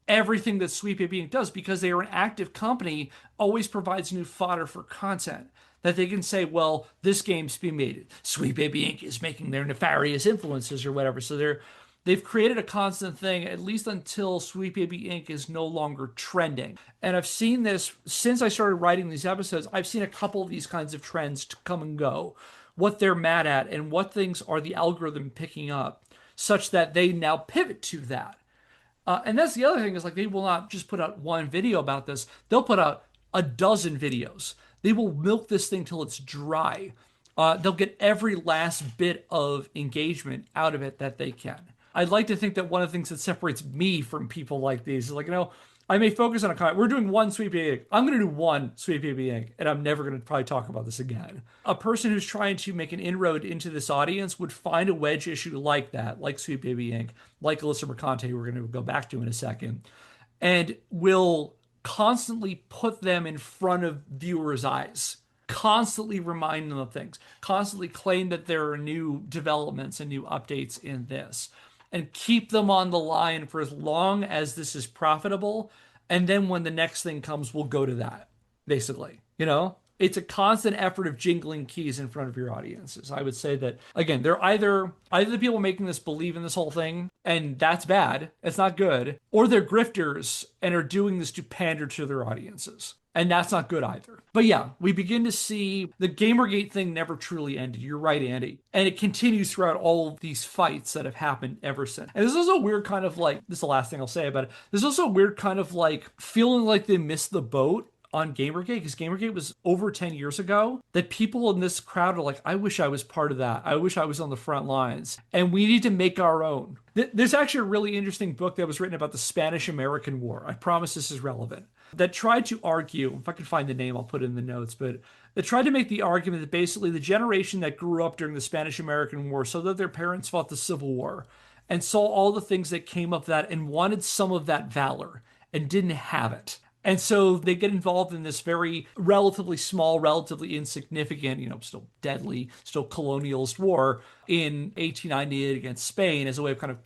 everything that Sweet Baby Inc. does, because they are an active company, always provides new fodder for content that they can say, well, this game's being made. Sweet Baby Inc. is making their nefarious influences or whatever. So they've created a constant thing, at least until Sweet Baby Inc. is no longer trending. And I've seen this since I started writing these episodes. I've seen a couple of these kinds of trends to come and go, what they're mad at and what things are the algorithm picking up, such that they now pivot to that. And that's the other thing, is like, they will not just put out one video about this. They'll put out a dozen videos. They will milk this thing till it's dry. They'll get every last bit of engagement out of it that they can. I'd like to think that one of the things that separates me from people like these is like, I may focus on a comment. We're doing one Sweet Baby Inc. I'm going to do one Sweet Baby Inc. And I'm never going to probably talk about this again. A person who's trying to make an inroad into this audience would find a wedge issue like that, like Sweet Baby Inc., like Alyssa Mercante, who we're going to go back to in a second, and will constantly put them in front of viewers' eyes, constantly remind them of things, constantly claim that there are new developments and new updates in this, and keep them on the line for as long as this is profitable. And then when the next thing comes, we'll go to that, basically, it's a constant effort of jingling keys in front of your audiences. I would say that, again, they're either the people making this believe in this whole thing, and that's bad, it's not good, or they're grifters and are doing this to pander to their audiences. And that's not good either. But yeah, we begin to see the Gamergate thing never truly ended. You're right, Andy. And it continues throughout all of these fights that have happened ever since. And this is also a weird kind of like, this is the last thing I'll say about it. There's also a weird kind of like feeling like they missed the boat on Gamergate, because Gamergate was over 10 years ago, that people in this crowd are like, I wish I was part of that. I wish I was on the front lines. And we need to make our own. There's actually a really interesting book that was written about the Spanish-American War. I promise this is relevant. That tried to argue, if I can find the name, I'll put it in the notes, but that tried to make the argument that basically the generation that grew up during the Spanish-American War, so that their parents fought the Civil War and saw all the things that came of that and wanted some of that valor and didn't have it. And so they get involved in this very relatively small, relatively insignificant, still deadly, still colonialist war in 1898 against Spain as a way of kind of,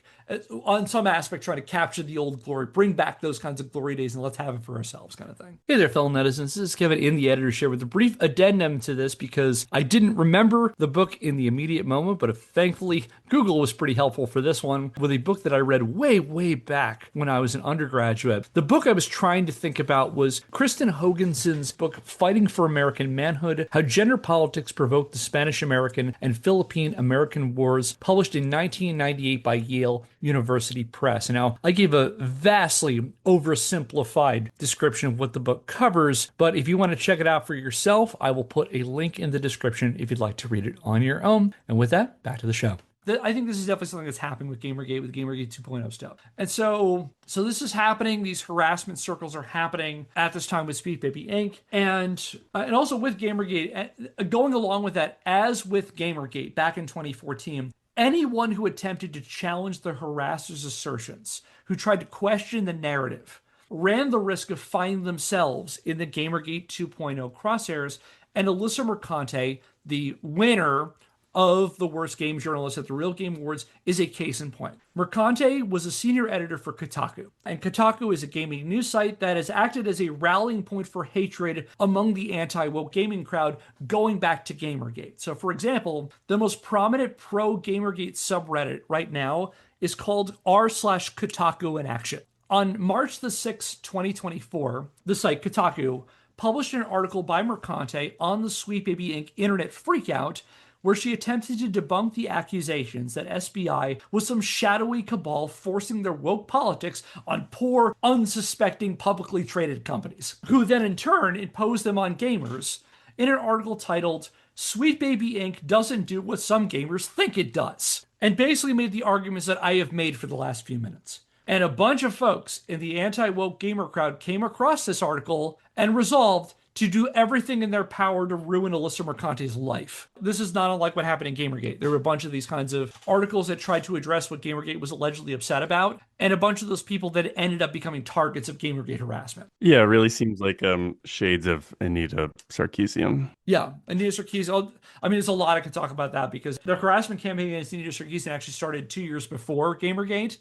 on some aspect, trying to capture the old glory, bring back those kinds of glory days, and let's have it for ourselves kind of thing. Hey there, fellow netizens. This is Kevin in the editor's chair with a brief addendum to this because I didn't remember the book in the immediate moment, but thankfully Google was pretty helpful for this one with a book that I read way, way back when I was an undergraduate. The book I was trying to think about was Kristen Hoganson's book, Fighting for American Manhood, How Gender Politics Provoked the Spanish-American and Philippine-American Wars, published in 1998 by Yale University Press. Now, I gave a vastly oversimplified description of what the book covers, but if you want to check it out for yourself, I will put a link in the description if you'd like to read it on your own. And with that, back to the show. I think this is definitely something that's happening with Gamergate 2.0 stuff. And so this is happening. These harassment circles are happening at this time with Sweet Baby Inc. And also with Gamergate, going along with that, as with Gamergate back in 2014, anyone who attempted to challenge the harassers' assertions, who tried to question the narrative, ran the risk of finding themselves in the Gamergate 2.0 crosshairs. And Alyssa Mercante, the winner of the worst game journalist at the Real Game Awards, is a case in point. Mercante was a senior editor for Kotaku, and Kotaku is a gaming news site that has acted as a rallying point for hatred among the anti-woke gaming crowd going back to Gamergate. So, for example, the most prominent pro-Gamergate subreddit right now is called r/Kotaku in Action. On March the 6th, 2024, the site Kotaku published an article by Mercante on the Sweet Baby Inc. internet freakout, where she attempted to debunk the accusations that SBI was some shadowy cabal forcing their woke politics on poor, unsuspecting, publicly traded companies, who then in turn imposed them on gamers in an article titled, Sweet Baby Inc. Doesn't Do What Some Gamers Think It Does, and basically made the arguments that I have made for the last few minutes. And a bunch of folks in the anti-woke gamer crowd came across this article and resolved to do everything in their power to ruin Alyssa Mercante's life. This is not unlike what happened in Gamergate. There were a bunch of these kinds of articles that tried to address what Gamergate was allegedly upset about, and a bunch of those people that ended up becoming targets of Gamergate harassment. Yeah, it really seems like shades of Anita Sarkeesian. Yeah, Anita Sarkeesian. I mean, there's a lot I could talk about that, because the harassment campaign against Anita Sarkeesian actually started 2 years before Gamergate,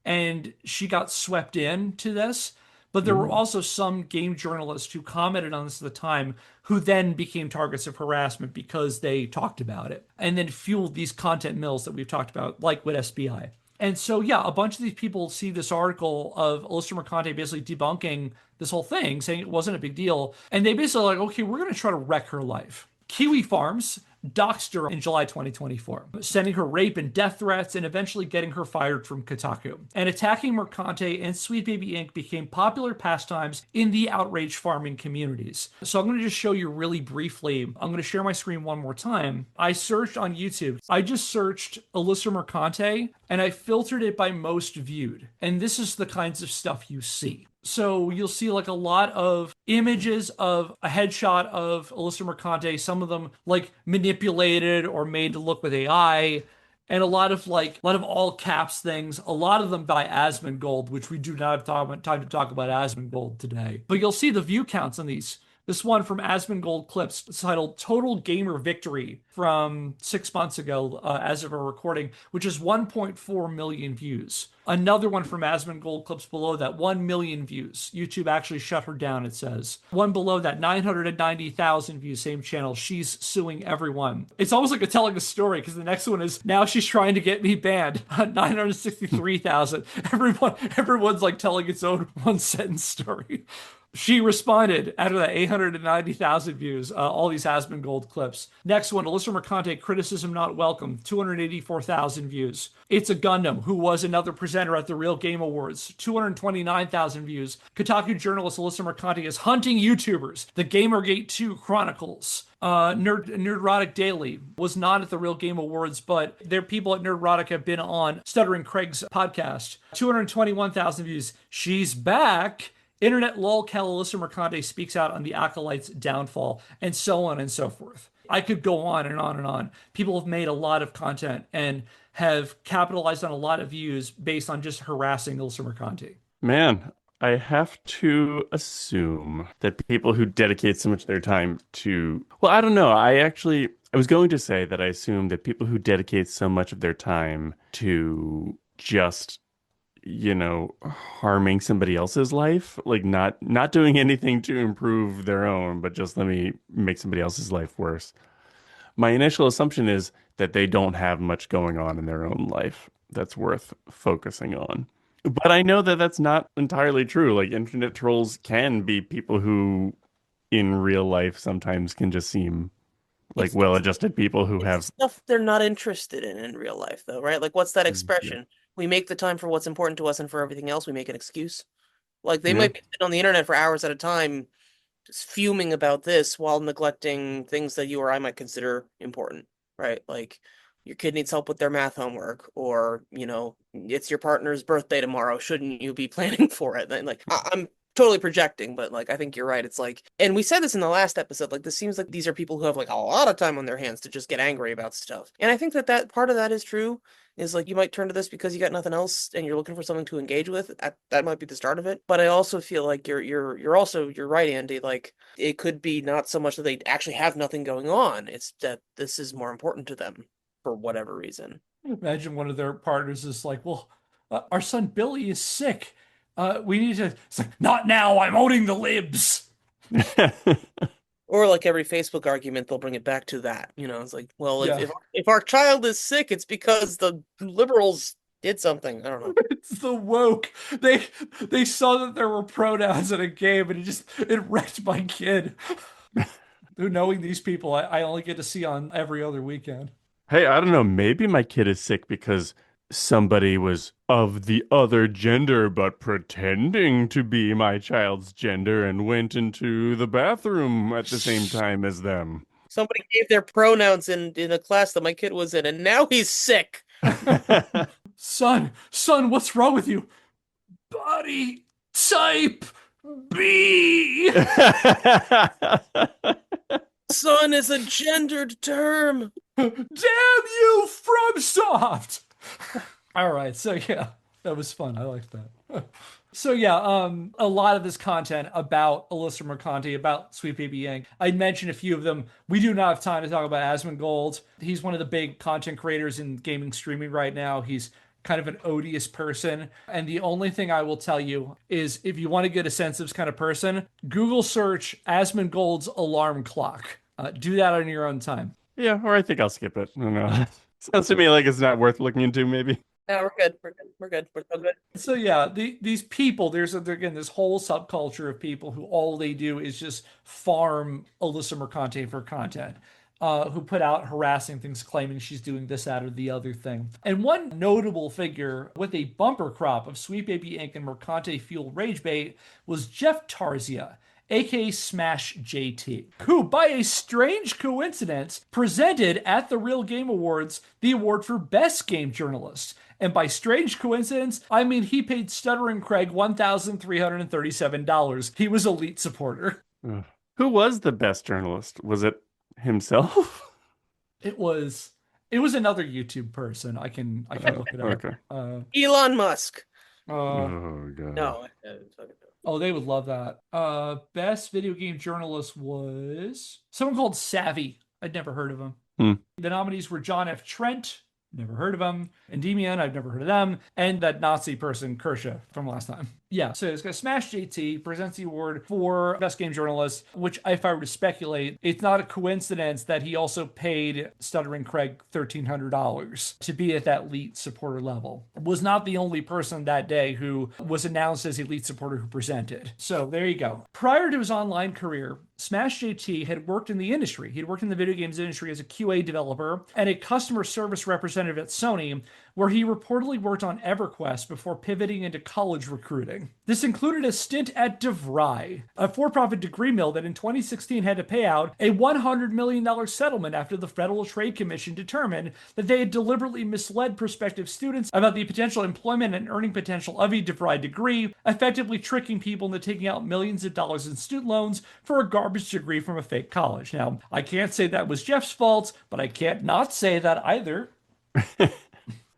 and she got swept into this. But there were also some game journalists who commented on this at the time who then became targets of harassment because they talked about it and then fueled these content mills that we've talked about, like with SBI. And so, yeah, a bunch of these people see this article of Alyssa Mercante basically debunking this whole thing, saying it wasn't a big deal. And they basically like, okay, we're going to try to wreck her life. Kiwi Farms doxed her in July 2024, sending her rape and death threats and eventually getting her fired from Kotaku. And attacking Mercante and Sweet Baby Inc. became popular pastimes in the outrage farming communities. So I'm going to just show you really briefly. I'm going to share my screen one more time. I searched on YouTube. I just searched Alyssa Mercante and I filtered it by most viewed. And this is the kinds of stuff you see. So you'll see like a lot of images of a headshot of Alyssa Mercante, some of them like manipulated or made to look with AI, and a lot of all caps things, a lot of them by Asmongold, which we do not have time to talk about Asmongold today. But you'll see the view counts on these This one from Asmongold Clips, it's titled Total Gamer Victory from 6 months ago, as of a recording, which is 1.4 million views. Another one from Asmongold Clips below that, 1 million views. YouTube actually shut her down, it says. One below that, 990,000 views, same channel. She's suing everyone. It's almost like telling a story, because the next one is, now she's trying to get me banned. 963,000. Everyone's like telling its own one-sentence story. She responded after that 890,000 views, all these Asmongold clips. Next one, Alyssa Mercante, criticism not welcome, 284,000 views. It's a Gundam, who was another presenter at the Real Game Awards, 229,000 views. Kotaku journalist Alyssa Mercante is hunting YouTubers, the Gamergate 2 Chronicles. Nerdrotic Daily was not at the Real Game Awards, but their people at Nerdrotic have been on Stuttering Craig's podcast. 221,000 views. She's back. Internet lolcal Alyssa Mercante speaks out on the Acolyte's downfall, and so on and so forth. I could go on and on and on. People have made a lot of content and have capitalized on a lot of views based on just harassing Alyssa Mercante. Man, I have to assume that people who dedicate so much of their time to, well, I don't know. I was going to say that I assume that people who dedicate so much of their time to just, harming somebody else's life, like not doing anything to improve their own, but just let me make somebody else's life worse. My initial assumption is that they don't have much going on in their own life that's worth focusing on. But I know that that's not entirely true. Like, internet trolls can be people who in real life sometimes can just seem like well-adjusted people who have stuff they're not interested in real life, though, right? Like, what's that expression? Yeah. We make the time for what's important to us, and for everything else, we make an excuse. Like, they Yeah. might be sitting on the internet for hours at a time, just fuming about this while neglecting things that you or I might consider important, right? Like, your kid needs help with their math homework, or, it's your partner's birthday tomorrow. Shouldn't you be planning for it? And, like, I'm totally projecting, but, like, I think you're right. It's like, and we said this in the last episode, like, this seems like these are people who have, like, a lot of time on their hands to just get angry about stuff. And I think that part of that is true. Is like, you might turn to this because you got nothing else and you're looking for something to engage with. That might be the start of it. But I also feel like you're right, Andy. Like, it could be not so much that they actually have nothing going on. It's that this is more important to them for whatever reason. Imagine one of their partners is like, well, our son Billy is sick. We need to. It's like, not now. I'm owning the libs. Or like every Facebook argument, they'll bring it back to that. It's like, well, Yeah. if our child is sick, it's because the liberals did something. I don't know. It's the woke. They saw that there were pronouns in a game, and it wrecked my kid. Knowing these people, I only get to see on every other weekend. Hey, I don't know. Maybe my kid is sick because somebody was of the other gender but pretending to be my child's gender and went into the bathroom at the same time as them. Somebody gave their pronouns in a class that my kid was in, and now he's sick. Son, what's wrong with you? Body type B. Son is a gendered term. Damn you, FromSoft! All right, so yeah, that was fun. I liked that. So yeah, a lot of this content about Alyssa Mercante, about Sweet Baby Yang. I mentioned a few of them. We do not have time to talk about Asmongold. He's one of the big content creators in gaming streaming right now. He's kind of an odious person. And the only thing I will tell you is, if you want to get a sense of this kind of person, Google search Asmongold's alarm clock. Do that on your own time. Yeah, or I think I'll skip it. I don't know. Sounds to me like it's not worth looking into, maybe. No, we're good. We're so good. So yeah, these people, there's again this whole subculture of people who all they do is just farm Alyssa Mercante for content, who put out harassing things, claiming she's doing this, that, or the other thing. And one notable figure with a bumper crop of Sweet Baby Inc. and Mercante fuel rage bait was Jeff Tarzia, aka Smash JT, who, by a strange coincidence, presented at the Real Game Awards the award for Best Game Journalist. And by strange coincidence, I mean he paid Stuttering Craig $1,337. He was a elite supporter. Who was the best journalist? Was it himself? It was another YouTube person. I can look it up. Okay. Elon Musk. Oh god. No. Oh, they would love that. Best video game journalist was someone called Savvy. I'd never heard of him. Hmm. The nominees were John F. Trent, never heard of him. Endymion, I've never heard of them. And that Nazi person, Kersha, from last time. Yeah, so it's got Smash JT presents the award for Best Game Journalist, which, if I were to speculate, it's not a coincidence that he also paid Stuttering Craig $1,300 to be at that elite supporter level. Was not the only person that day who was announced as elite supporter who presented. So there you go. Prior to his online career, Smash JT had worked in the industry. He'd worked in the video games industry as a QA developer and a customer service representative at Sony, where he reportedly worked on EverQuest before pivoting into college recruiting. This included a stint at DeVry, a for-profit degree mill that in 2016 had to pay out a $100 million settlement after the Federal Trade Commission determined that they had deliberately misled prospective students about the potential employment and earning potential of a DeVry degree, effectively tricking people into taking out millions of dollars in student loans for a garbage degree from a fake college. Now, I can't say that was Jeff's fault, but I can't not say that either.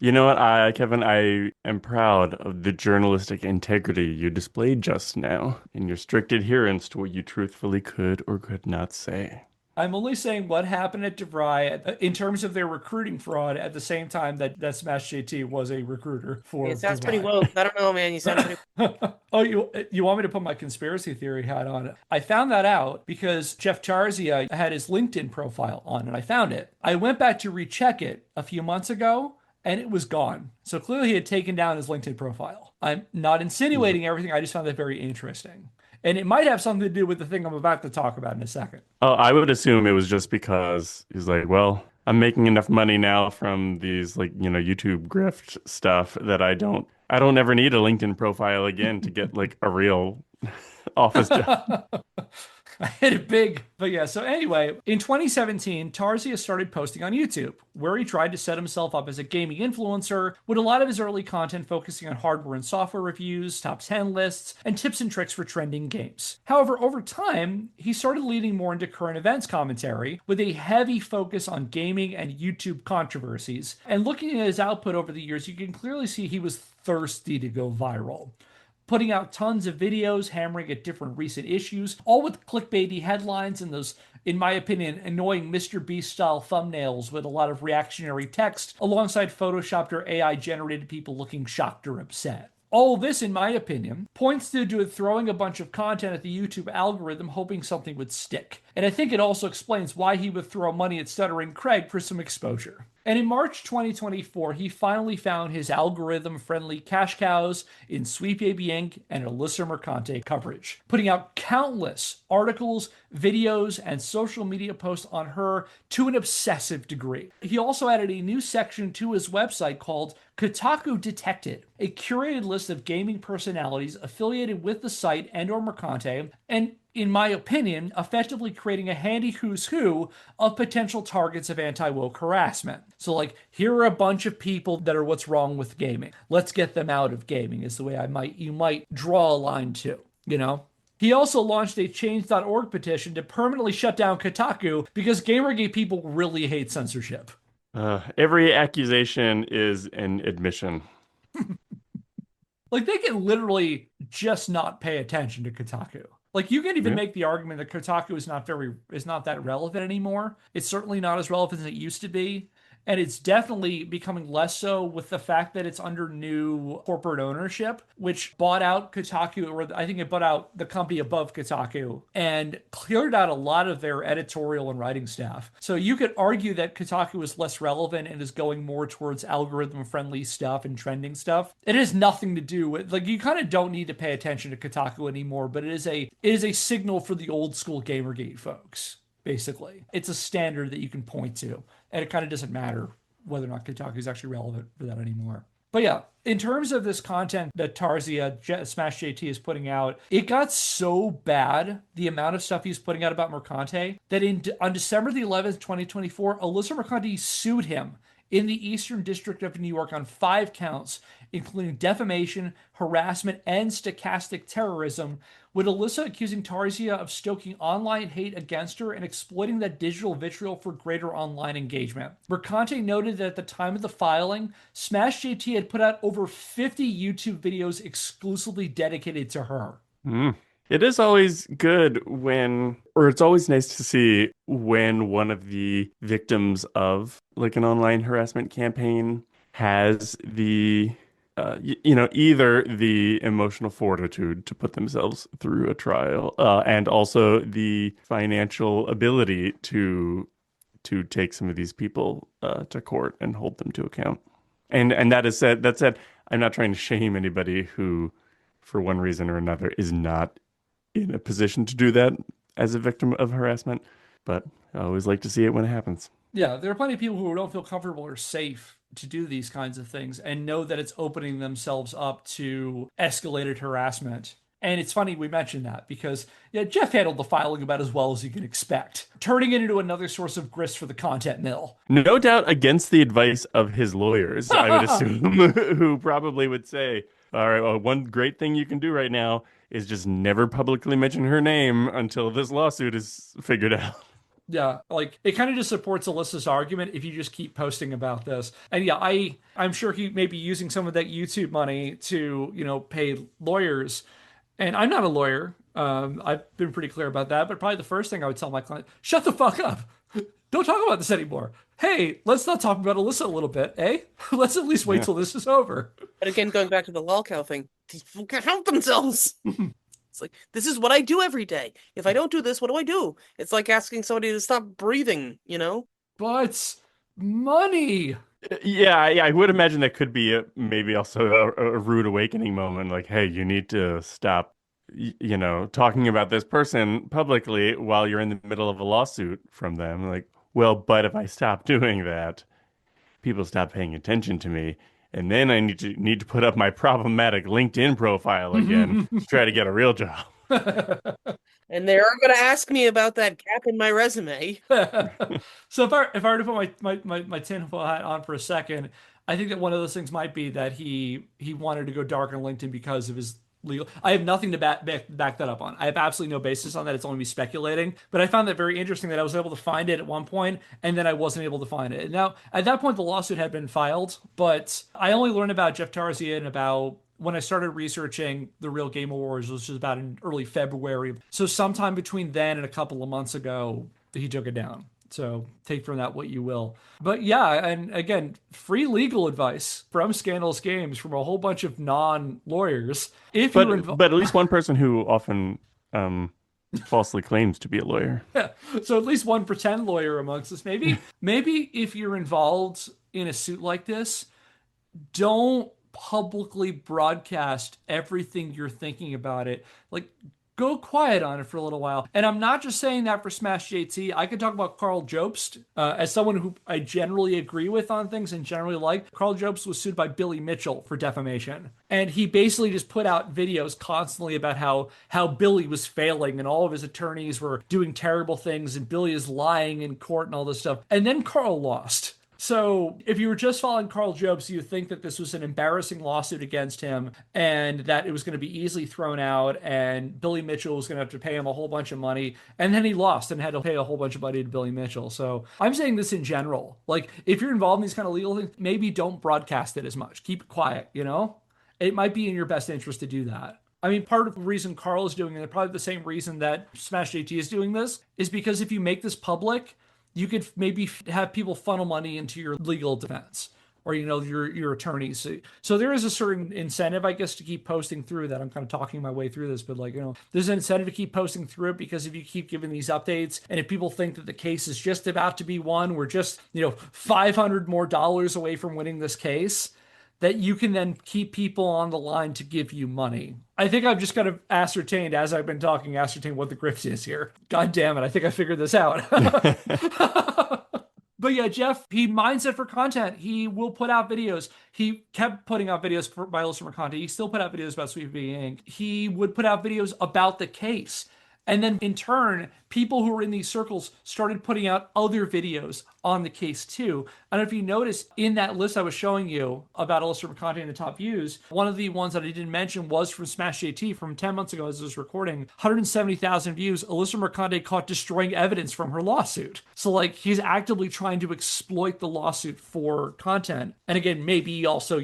You know what, Kevin, I am proud of the journalistic integrity you displayed just now and your strict adherence to what you truthfully could or could not say. I'm only saying what happened at DeVry in terms of their recruiting fraud at the same time that Smash JT was a recruiter for It sounds DeVry. pretty woke. I don't know, man. You sound pretty. Oh, you want me to put my conspiracy theory hat on? I found that out because Jeff Charzia had his LinkedIn profile on, and I found it. I went back to recheck it a few months ago, and it was gone. So clearly he had taken down his LinkedIn profile. I'm not insinuating everything. I just found that very interesting. And it might have something to do with the thing I'm about to talk about in a second. Oh, I would assume it was just because he's like, well, I'm making enough money now from these YouTube grift stuff that I don't ever need a LinkedIn profile again to get like a real office job. I hit it big. But yeah, so anyway, in 2017, Tarzia started posting on YouTube, where he tried to set himself up as a gaming influencer, with a lot of his early content focusing on hardware and software reviews, top 10 lists, and tips and tricks for trending games. However, over time, he started leaning more into current events commentary, with a heavy focus on gaming and YouTube controversies. And looking at his output over the years, you can clearly see he was thirsty to go viral, putting out tons of videos, hammering at different recent issues, all with clickbaity headlines and those, in my opinion, annoying Mr. Beast style thumbnails with a lot of reactionary text, alongside photoshopped or AI generated people looking shocked or upset. All this, in my opinion, points to throwing a bunch of content at the YouTube algorithm hoping something would stick. And I think it also explains why he would throw money at Stuttering Craig for some exposure. And in March 2024, he finally found his algorithm-friendly cash cows in Sweet Baby Inc. and Alyssa Mercante coverage, putting out countless articles, videos, and social media posts on her to an obsessive degree. He also added a new section to his website called Kotaku Detected, a curated list of gaming personalities affiliated with the site and/or Mercante, and in my opinion, effectively creating a handy who's who of potential targets of anti-woke harassment. So like, here are a bunch of people that are what's wrong with gaming. Let's get them out of gaming is the way you might draw a line to, you know? He also launched a change.org petition to permanently shut down Kotaku because GamerGate people really hate censorship. Every accusation is an admission. Like, they can literally just not pay attention to Kotaku. Like, you can even make the argument that Kotaku is not that relevant anymore. It's certainly not as relevant as it used to be. And it's definitely becoming less so with the fact that it's under new corporate ownership, which bought out Kotaku, or I think it bought out the company above Kotaku, and cleared out a lot of their editorial and writing staff. So you could argue that Kotaku is less relevant and is going more towards algorithm-friendly stuff and trending stuff. It has nothing to do with, like, you kind of don't need to pay attention to Kotaku anymore, but it is a signal for the old school GamerGate folks. Basically, it's a standard that you can point to, and it kind of doesn't matter whether or not Kotaku is actually relevant for that anymore. But yeah, in terms of this content that Tarzia, Smash JT is putting out, it got so bad, the amount of stuff he's putting out about Mercante, that on December the 11th, 2024, Alyssa Mercante sued him in the Eastern District of New York on 5 counts, including defamation, harassment, and stochastic terrorism, with Alyssa accusing Tarzia of stoking online hate against her and exploiting that digital vitriol for greater online engagement. Mercante noted that at the time of the filing, Smash JT had put out over 50 YouTube videos exclusively dedicated to her. Mm. It is always good when, or it's always nice to see when one of the victims of like an online harassment campaign has either the emotional fortitude to put themselves through a trial, and also the financial ability to take some of these people to court and hold them to account. And that said, I'm not trying to shame anybody who, for one reason or another, is not in a position to do that as a victim of harassment, but I always like to see it when it happens. Yeah, there are plenty of people who don't feel comfortable or safe to do these kinds of things and know that it's opening themselves up to escalated harassment. And it's funny we mentioned that because yeah, Jeff handled the filing about as well as you can expect, turning it into another source of grist for the content mill. No doubt against the advice of his lawyers, I would assume, who probably would say, all right, well, one great thing you can do right now is just never publicly mention her name until this lawsuit is figured out. Yeah, like it kind of just supports Alyssa's argument if you just keep posting about this. And yeah, I'm sure he may be using some of that YouTube money to, pay lawyers. And I'm not a lawyer. I've been pretty clear about that, but probably the first thing I would tell my client, shut the fuck up. Don't talk about this anymore. Hey, let's not talk about Alyssa a little bit, eh? Let's at least wait till this is over. But again, going back to the lolcow thing, these people can't help themselves. It's like, this is what I do every day. If I don't do this, what do I do? It's like asking somebody to stop breathing, you know? But money. Yeah, I would imagine that could be maybe also a rude awakening moment. Like, hey, you need to stop, talking about this person publicly while you're in the middle of a lawsuit from them. Like, well, but if I stop doing that, people stop paying attention to me, and then I need to put up my problematic LinkedIn profile again to try to get a real job. And they are going to ask me about that gap in my resume. So if I were to put my tinfoil hat on for a second, I think that one of those things might be that he wanted to go dark on LinkedIn because of his legal. I have nothing to back that up on. I have absolutely no basis on that. It's only me speculating. But I found that very interesting that I was able to find it at one point and then I wasn't able to find it. Now, at that point, the lawsuit had been filed, but I only learned about Jeff Tarzian about when I started researching the Real Game Awards, which was about in early February. So sometime between then and a couple of months ago, he took it down. So take from that what you will. But yeah, and again, free legal advice from Scandalous Games from a whole bunch of non-lawyers. If but you're but at least one person who often falsely claims to be a lawyer. Yeah. So at least one pretend lawyer amongst us. Maybe if you're involved in a suit like this, don't publicly broadcast everything you're thinking about it. Like, go quiet on it for a little while. And I'm not just saying that for Smash JT. I could talk about Carl Jobst as someone who I generally agree with on things and generally like. Carl Jobst was sued by Billy Mitchell for defamation. And he basically just put out videos constantly about how Billy was failing and all of his attorneys were doing terrible things and Billy is lying in court and all this stuff. And then Carl lost. So if you were just following Carl Jobst, you would think that this was an embarrassing lawsuit against him and that it was going to be easily thrown out and Billy Mitchell was going to have to pay him a whole bunch of money. And then he lost and had to pay a whole bunch of money to Billy Mitchell. So I'm saying this in general. Like, if you're involved in these kind of legal things, maybe don't broadcast it as much. Keep it quiet, It might be in your best interest to do that. I mean, part of the reason Carl is doing it, probably the same reason that Smash JT is doing this, is because if you make this public, you could maybe have people funnel money into your legal defense or, your attorneys. So there is a certain incentive, I guess, to keep posting through that. I'm kind of talking my way through this, but there's an incentive to keep posting through it because if you keep giving these updates and if people think that the case is just about to be won, we're just, $500 more away from winning this case, that you can then keep people on the line to give you money. I think I've just kind of ascertained, as I've been talking, what the grift is here. God damn it, I think I figured this out. But yeah, Jeff, he mines it for content. He will put out videos. He kept putting out videos by Alyssa Mercante. He still put out videos about Sweet Baby Inc. He would put out videos about the case. And then in turn, people who were in these circles started putting out other videos on the case too. I don't know if you noticed in that list I was showing you about Alyssa Mercante and the top views, one of the ones that I didn't mention was from Smash JT from 10 months ago as I was recording. 170,000 views. Alyssa Mercante caught destroying evidence from her lawsuit. So he's actively trying to exploit the lawsuit for content. And again, maybe also,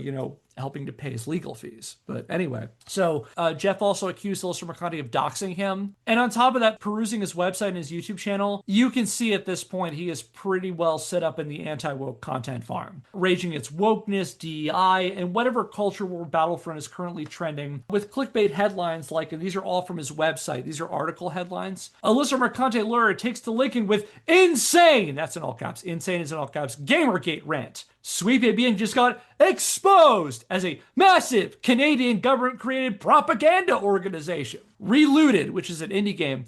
helping to pay his legal fees. But anyway, so Jeff also accused Alyssa Mercante of doxing him. And on top of that, perusing his website and his YouTube channel, you can see at this point he is pretty well set up in the anti-woke content farm, raging its wokeness, DEI, and whatever culture war battlefront is currently trending with clickbait headlines like, and these are all from his website, these are article headlines. Alyssa Mercante lawyer takes to Lincoln with insane, that's in all caps, insane is in all caps, Gamergate rant. Sweet Baby Inc. just got exposed as a massive Canadian government-created propaganda organization. Relooted, which is an indie game,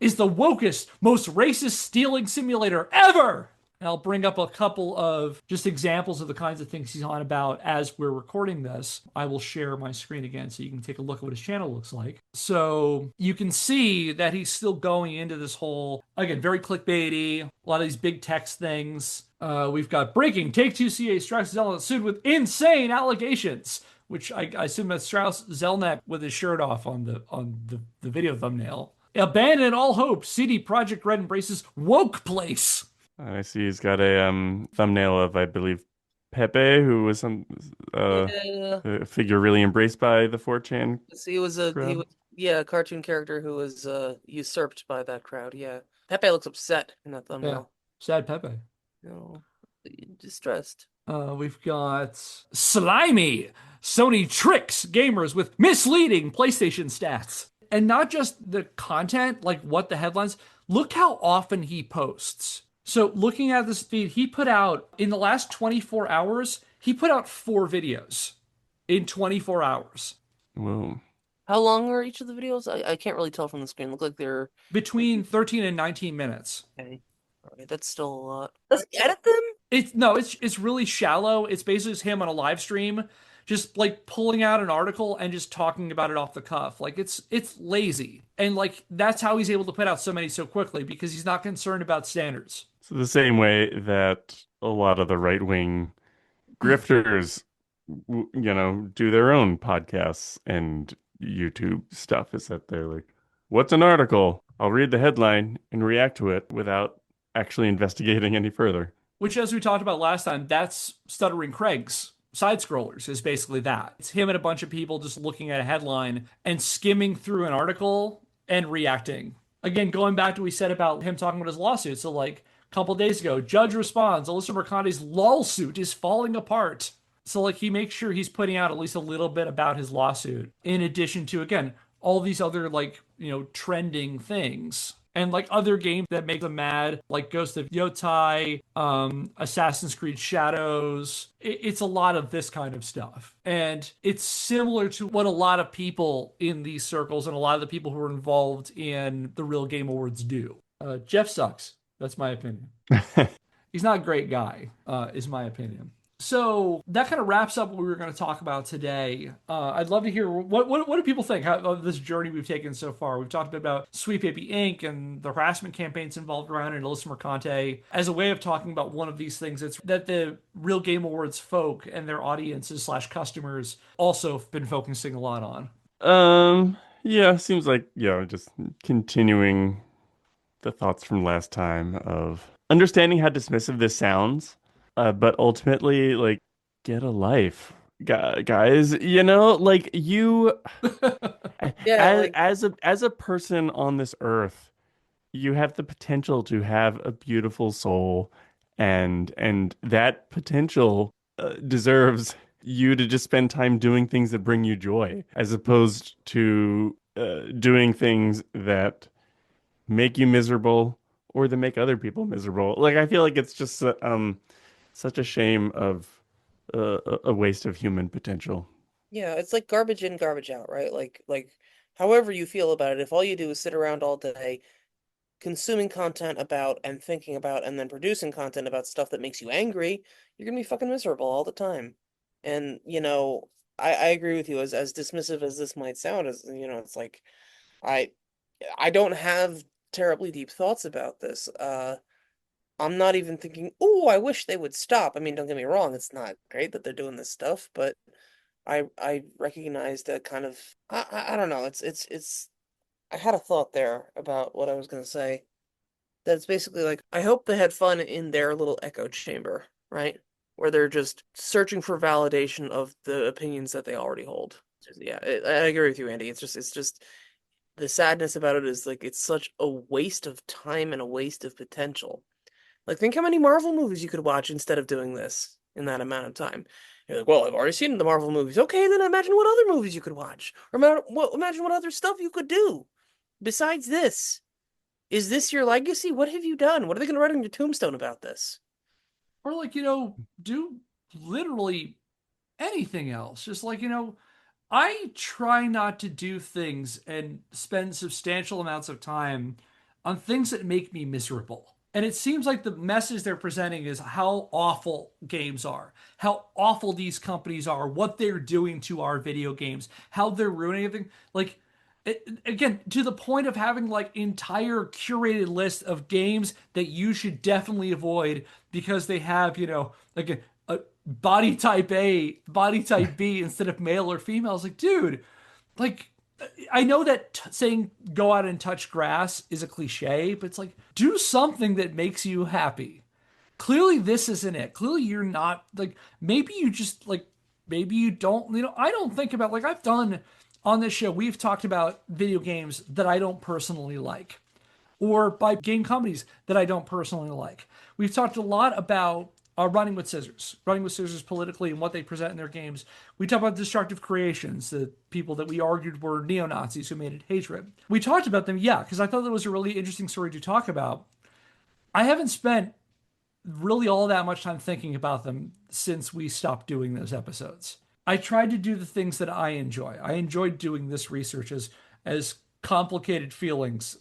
is the wokest, most racist stealing simulator ever. And I'll bring up a couple of just examples of the kinds of things he's on about as we're recording this. I will share my screen again so you can take a look at what his channel looks like. So you can see that he's still going into this whole, again, very clickbaity, a lot of these big text things. We've got breaking, Take-Two CA Strauss Zelnick sued with insane allegations, which I assume that's Strauss Zelnick with his shirt off on the video thumbnail. Abandon all hope, CD Projekt Red embraces woke place. I see he's got a thumbnail of, I believe, Pepe, who was a figure really embraced by the 4chan. He was a cartoon character who was usurped by that crowd. Yeah, Pepe looks upset in that thumbnail. Yeah. Sad Pepe. No, distressed. We've got Slimy. Sony tricks gamers with misleading PlayStation stats. And not just the content, like what the headlines, look how often he posts. So looking at this feed, he put out, in the last 24 hours, he put out 4 videos in 24 hours. Whoa. How long are each of the videos? I can't really tell from the screen. Look like they're between 13 and 19 minutes. Okay. All right, that's still a lot. Does he edit them? It's really shallow. It's basically just him on a live stream, just like pulling out an article and just talking about it off the cuff. Like it's lazy. And like that's how he's able to put out so many so quickly, because he's not concerned about standards. So the same way that a lot of the right-wing grifters, do their own podcasts and YouTube stuff, is that they're like, what's an article? I'll read the headline and react to it without actually investigating any further. Which, as we talked about last time, that's Stuttering Craig's side scrollers, is basically that. It's him and a bunch of people just looking at a headline and skimming through an article and reacting. Again, going back to what we said about him talking about his lawsuit. So like a couple days ago, judge responds, Alyssa Mercante's lawsuit is falling apart. So like he makes sure he's putting out at least a little bit about his lawsuit, in addition to, again, all these other trending things. And like other games that make them mad, like Ghost of Yotai, Assassin's Creed Shadows. It's a lot of this kind of stuff. And it's similar to what a lot of people in these circles and a lot of the people who are involved in the Real Game Awards do. Jeff sucks. That's my opinion. He's not a great guy, is my opinion. So that kind of wraps up what we were going to talk about today. I'd love to hear what do people think of this journey we've taken so far. We've talked a bit about Sweet Baby Inc. and the harassment campaigns involved around it, and Alyssa Mercante, as a way of talking about one of these things that the Real Game Awards folk and their audiences / customers also have been focusing a lot on. Yeah, seems like, just continuing the thoughts from last time of understanding how dismissive this sounds. But ultimately, like, get a life, guys. You, as a person on this earth, you have the potential to have a beautiful soul, and that potential deserves you to just spend time doing things that bring you joy, as opposed to doing things that make you miserable or that make other people miserable. Like, I feel like it's just such a shame of a waste of human potential. Yeah, it's like garbage in, garbage out, right? Like however you feel about it, if all you do is sit around all day consuming content about and thinking about and then producing content about stuff that makes you angry, you're gonna be fucking miserable all the time. And, I agree with you, as dismissive as this might sound, as it's like I don't have terribly deep thoughts about this. I'm not even thinking, oh, I wish they would stop. I mean, don't get me wrong, it's not great that they're doing this stuff, but I recognize that kind of I don't know, it's I had a thought there about what I was gonna say. That's basically like, I hope they had fun in their little echo chamber, right? where they're just searching for validation of the opinions that they already hold. Yeah, I agree with you, Andy. It's just the sadness about it is like it's such a waste of time and a waste of potential. Like, think how many Marvel movies you could watch instead of doing this in that amount of time. You're like, well, I've already seen the Marvel movies. Okay, then imagine what other movies you could watch, or imagine what other stuff you could do besides this. Is this your legacy? What have you done? What are they going to write on your tombstone about this? Or like, do literally anything else. Just like, I try not to do things and spend substantial amounts of time on things that make me miserable. And it seems like the message they're presenting is how awful games are, how awful these companies are, what they're doing to our video games, how they're ruining everything. Like, again, to the point of having like entire curated list of games that you should definitely avoid because they have, like a body type A, body type B instead of male or female. It's like, dude, like, I know that saying go out and touch grass is a cliche, but it's like, do something that makes you happy. Clearly, this isn't it. Clearly, you're not like, maybe you just like, maybe you don't, I don't think about like, I've done on this show, we've talked about video games that I don't personally like, or by game companies that I don't personally like. We've talked a lot about running with scissors politically and what they present in their games. We talk about destructive creations, the people that we argued were neo-Nazis who made it hatred. We talked about them, yeah, because I thought that was a really interesting story to talk about. I haven't spent really all that much time thinking about them since we stopped doing those episodes. I tried to do the things that I enjoy. I enjoyed doing this research as complicated feelings,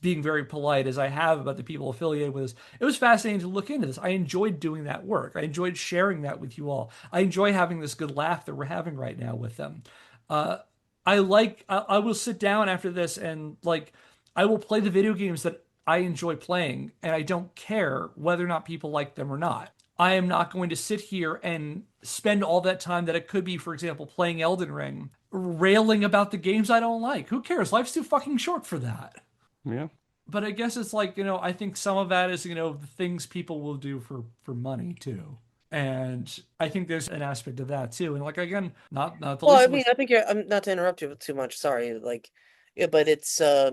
being very polite as I have about the people affiliated with this. It was fascinating to look into this. I enjoyed doing that work. I enjoyed sharing that with you all. I enjoy having this good laugh that we're having right now with them. I will sit down after this and like, I will play the video games that I enjoy playing, and I don't care whether or not people like them or not. I am not going to sit here and spend all that time that it could be, for example, playing Elden Ring, railing about the games I don't like. Who cares? Life's too fucking short for that. Yeah. But I guess it's like, I think some of that is, the things people will do for money too. And I think there's an aspect of that too. And like, again, not the Well, least I of mean, which, I think I'm not to interrupt you too much. Sorry, like, yeah, but it's of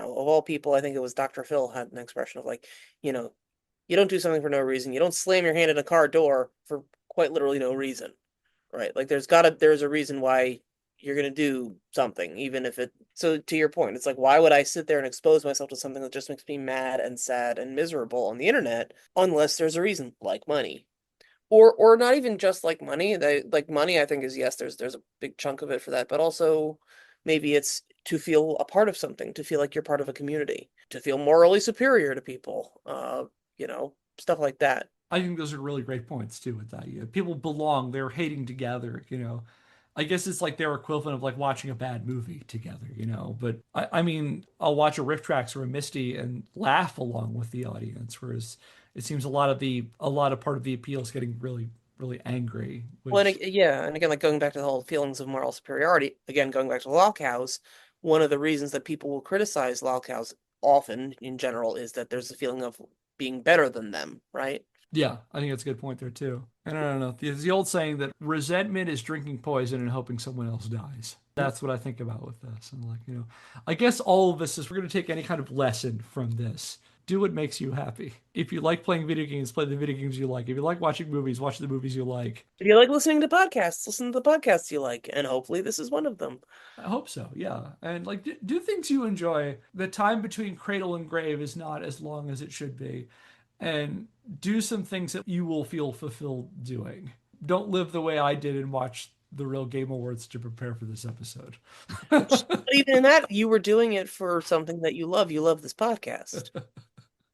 all people, I think it was Dr. Phil had an expression of like, you know, you don't do something for no reason. You don't slam your hand in a car door for quite literally no reason, right? Like, there's a reason why you're gonna do something, even if it. So to your point, it's like, why would I sit there and expose myself to something that just makes me mad and sad and miserable on the internet unless there's a reason, like money? Or not even just like money. They like money, I think is yes, there's a big chunk of it for that, but also maybe it's to feel a part of something, to feel like you're part of a community, to feel morally superior to people, stuff like that. I think those are really great points too with that. People belong, they're hating together, I guess it's like their equivalent of like watching a bad movie together, But I mean, I'll watch a Rift Tracks or a Misty and laugh along with the audience, whereas it seems a lot of part of the appeal is getting really, really angry. Well, Which, yeah, and again, like going back to the whole feelings of moral superiority, again, going back to lolcows, one of the reasons that people will criticize lolcows often in general is that there's a feeling of being better than them, right? yeah, I think that's a good point there too. And I don't know, there's the old saying that resentment is drinking poison and hoping someone else dies. That's what I think about with this. And like, I guess all of this is we're going to take any kind of lesson from this. Do what makes you happy. If you like playing video games, play the video games you like. If you like watching movies, watch the movies you like. If you like listening to podcasts, listen to the podcasts you like, and hopefully this is one of them. I hope so, yeah. And like, do things you enjoy. The time between cradle and grave is not as long as it should be. And do some things that you will feel fulfilled doing. Don't live the way I did and watch the real Game Awards to prepare for this episode. But even in that, you were doing it for something that you love. You love this podcast.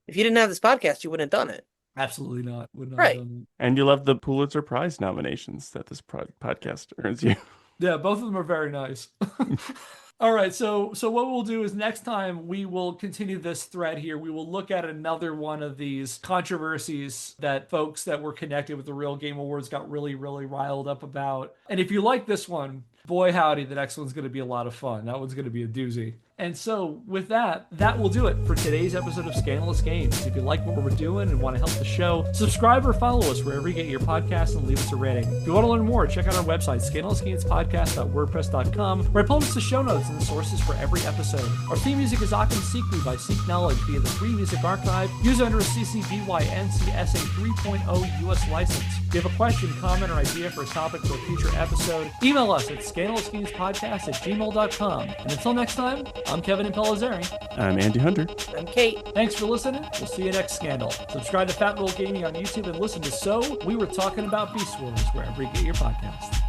If you didn't have this podcast, you wouldn't have done it. Absolutely not. Would not Right. have done And you love the Pulitzer Prize nominations that this podcast earns you. that. Yeah, both of them are very nice. All right, so what we'll do is next time we will continue this thread here. We will look at another one of these controversies that folks that were connected with the Real Game Awards got really, really riled up about. And if you like this one, boy howdy, the next one's going to be a lot of fun. That one's going to be a doozy. And so with that will do it for today's episode of Scandalous Games. If you like what we're doing and want to help the show, subscribe or follow us wherever you get your podcasts and leave us a rating. If you want to learn more, check out our website, scandalousgamespodcast.wordpress.com, where I publish the show notes and the sources for every episode. Our theme music is Occam Seekly by Seek Knowledge via the Free Music Archive, used under a CC BY NCSA 3.0 US license. If you have a question, comment, or idea for a topic for a future episode, email us at scandalousgamespodcast@gmail.com. And until next time, I'm Kevin Impellizeri. I'm Andy Hunter. I'm Kate. Thanks for listening. We'll see you next Scandal. Subscribe to Fat Roll Gaming on YouTube and listen to So We Were Talking About Beast Wars wherever you get your podcasts.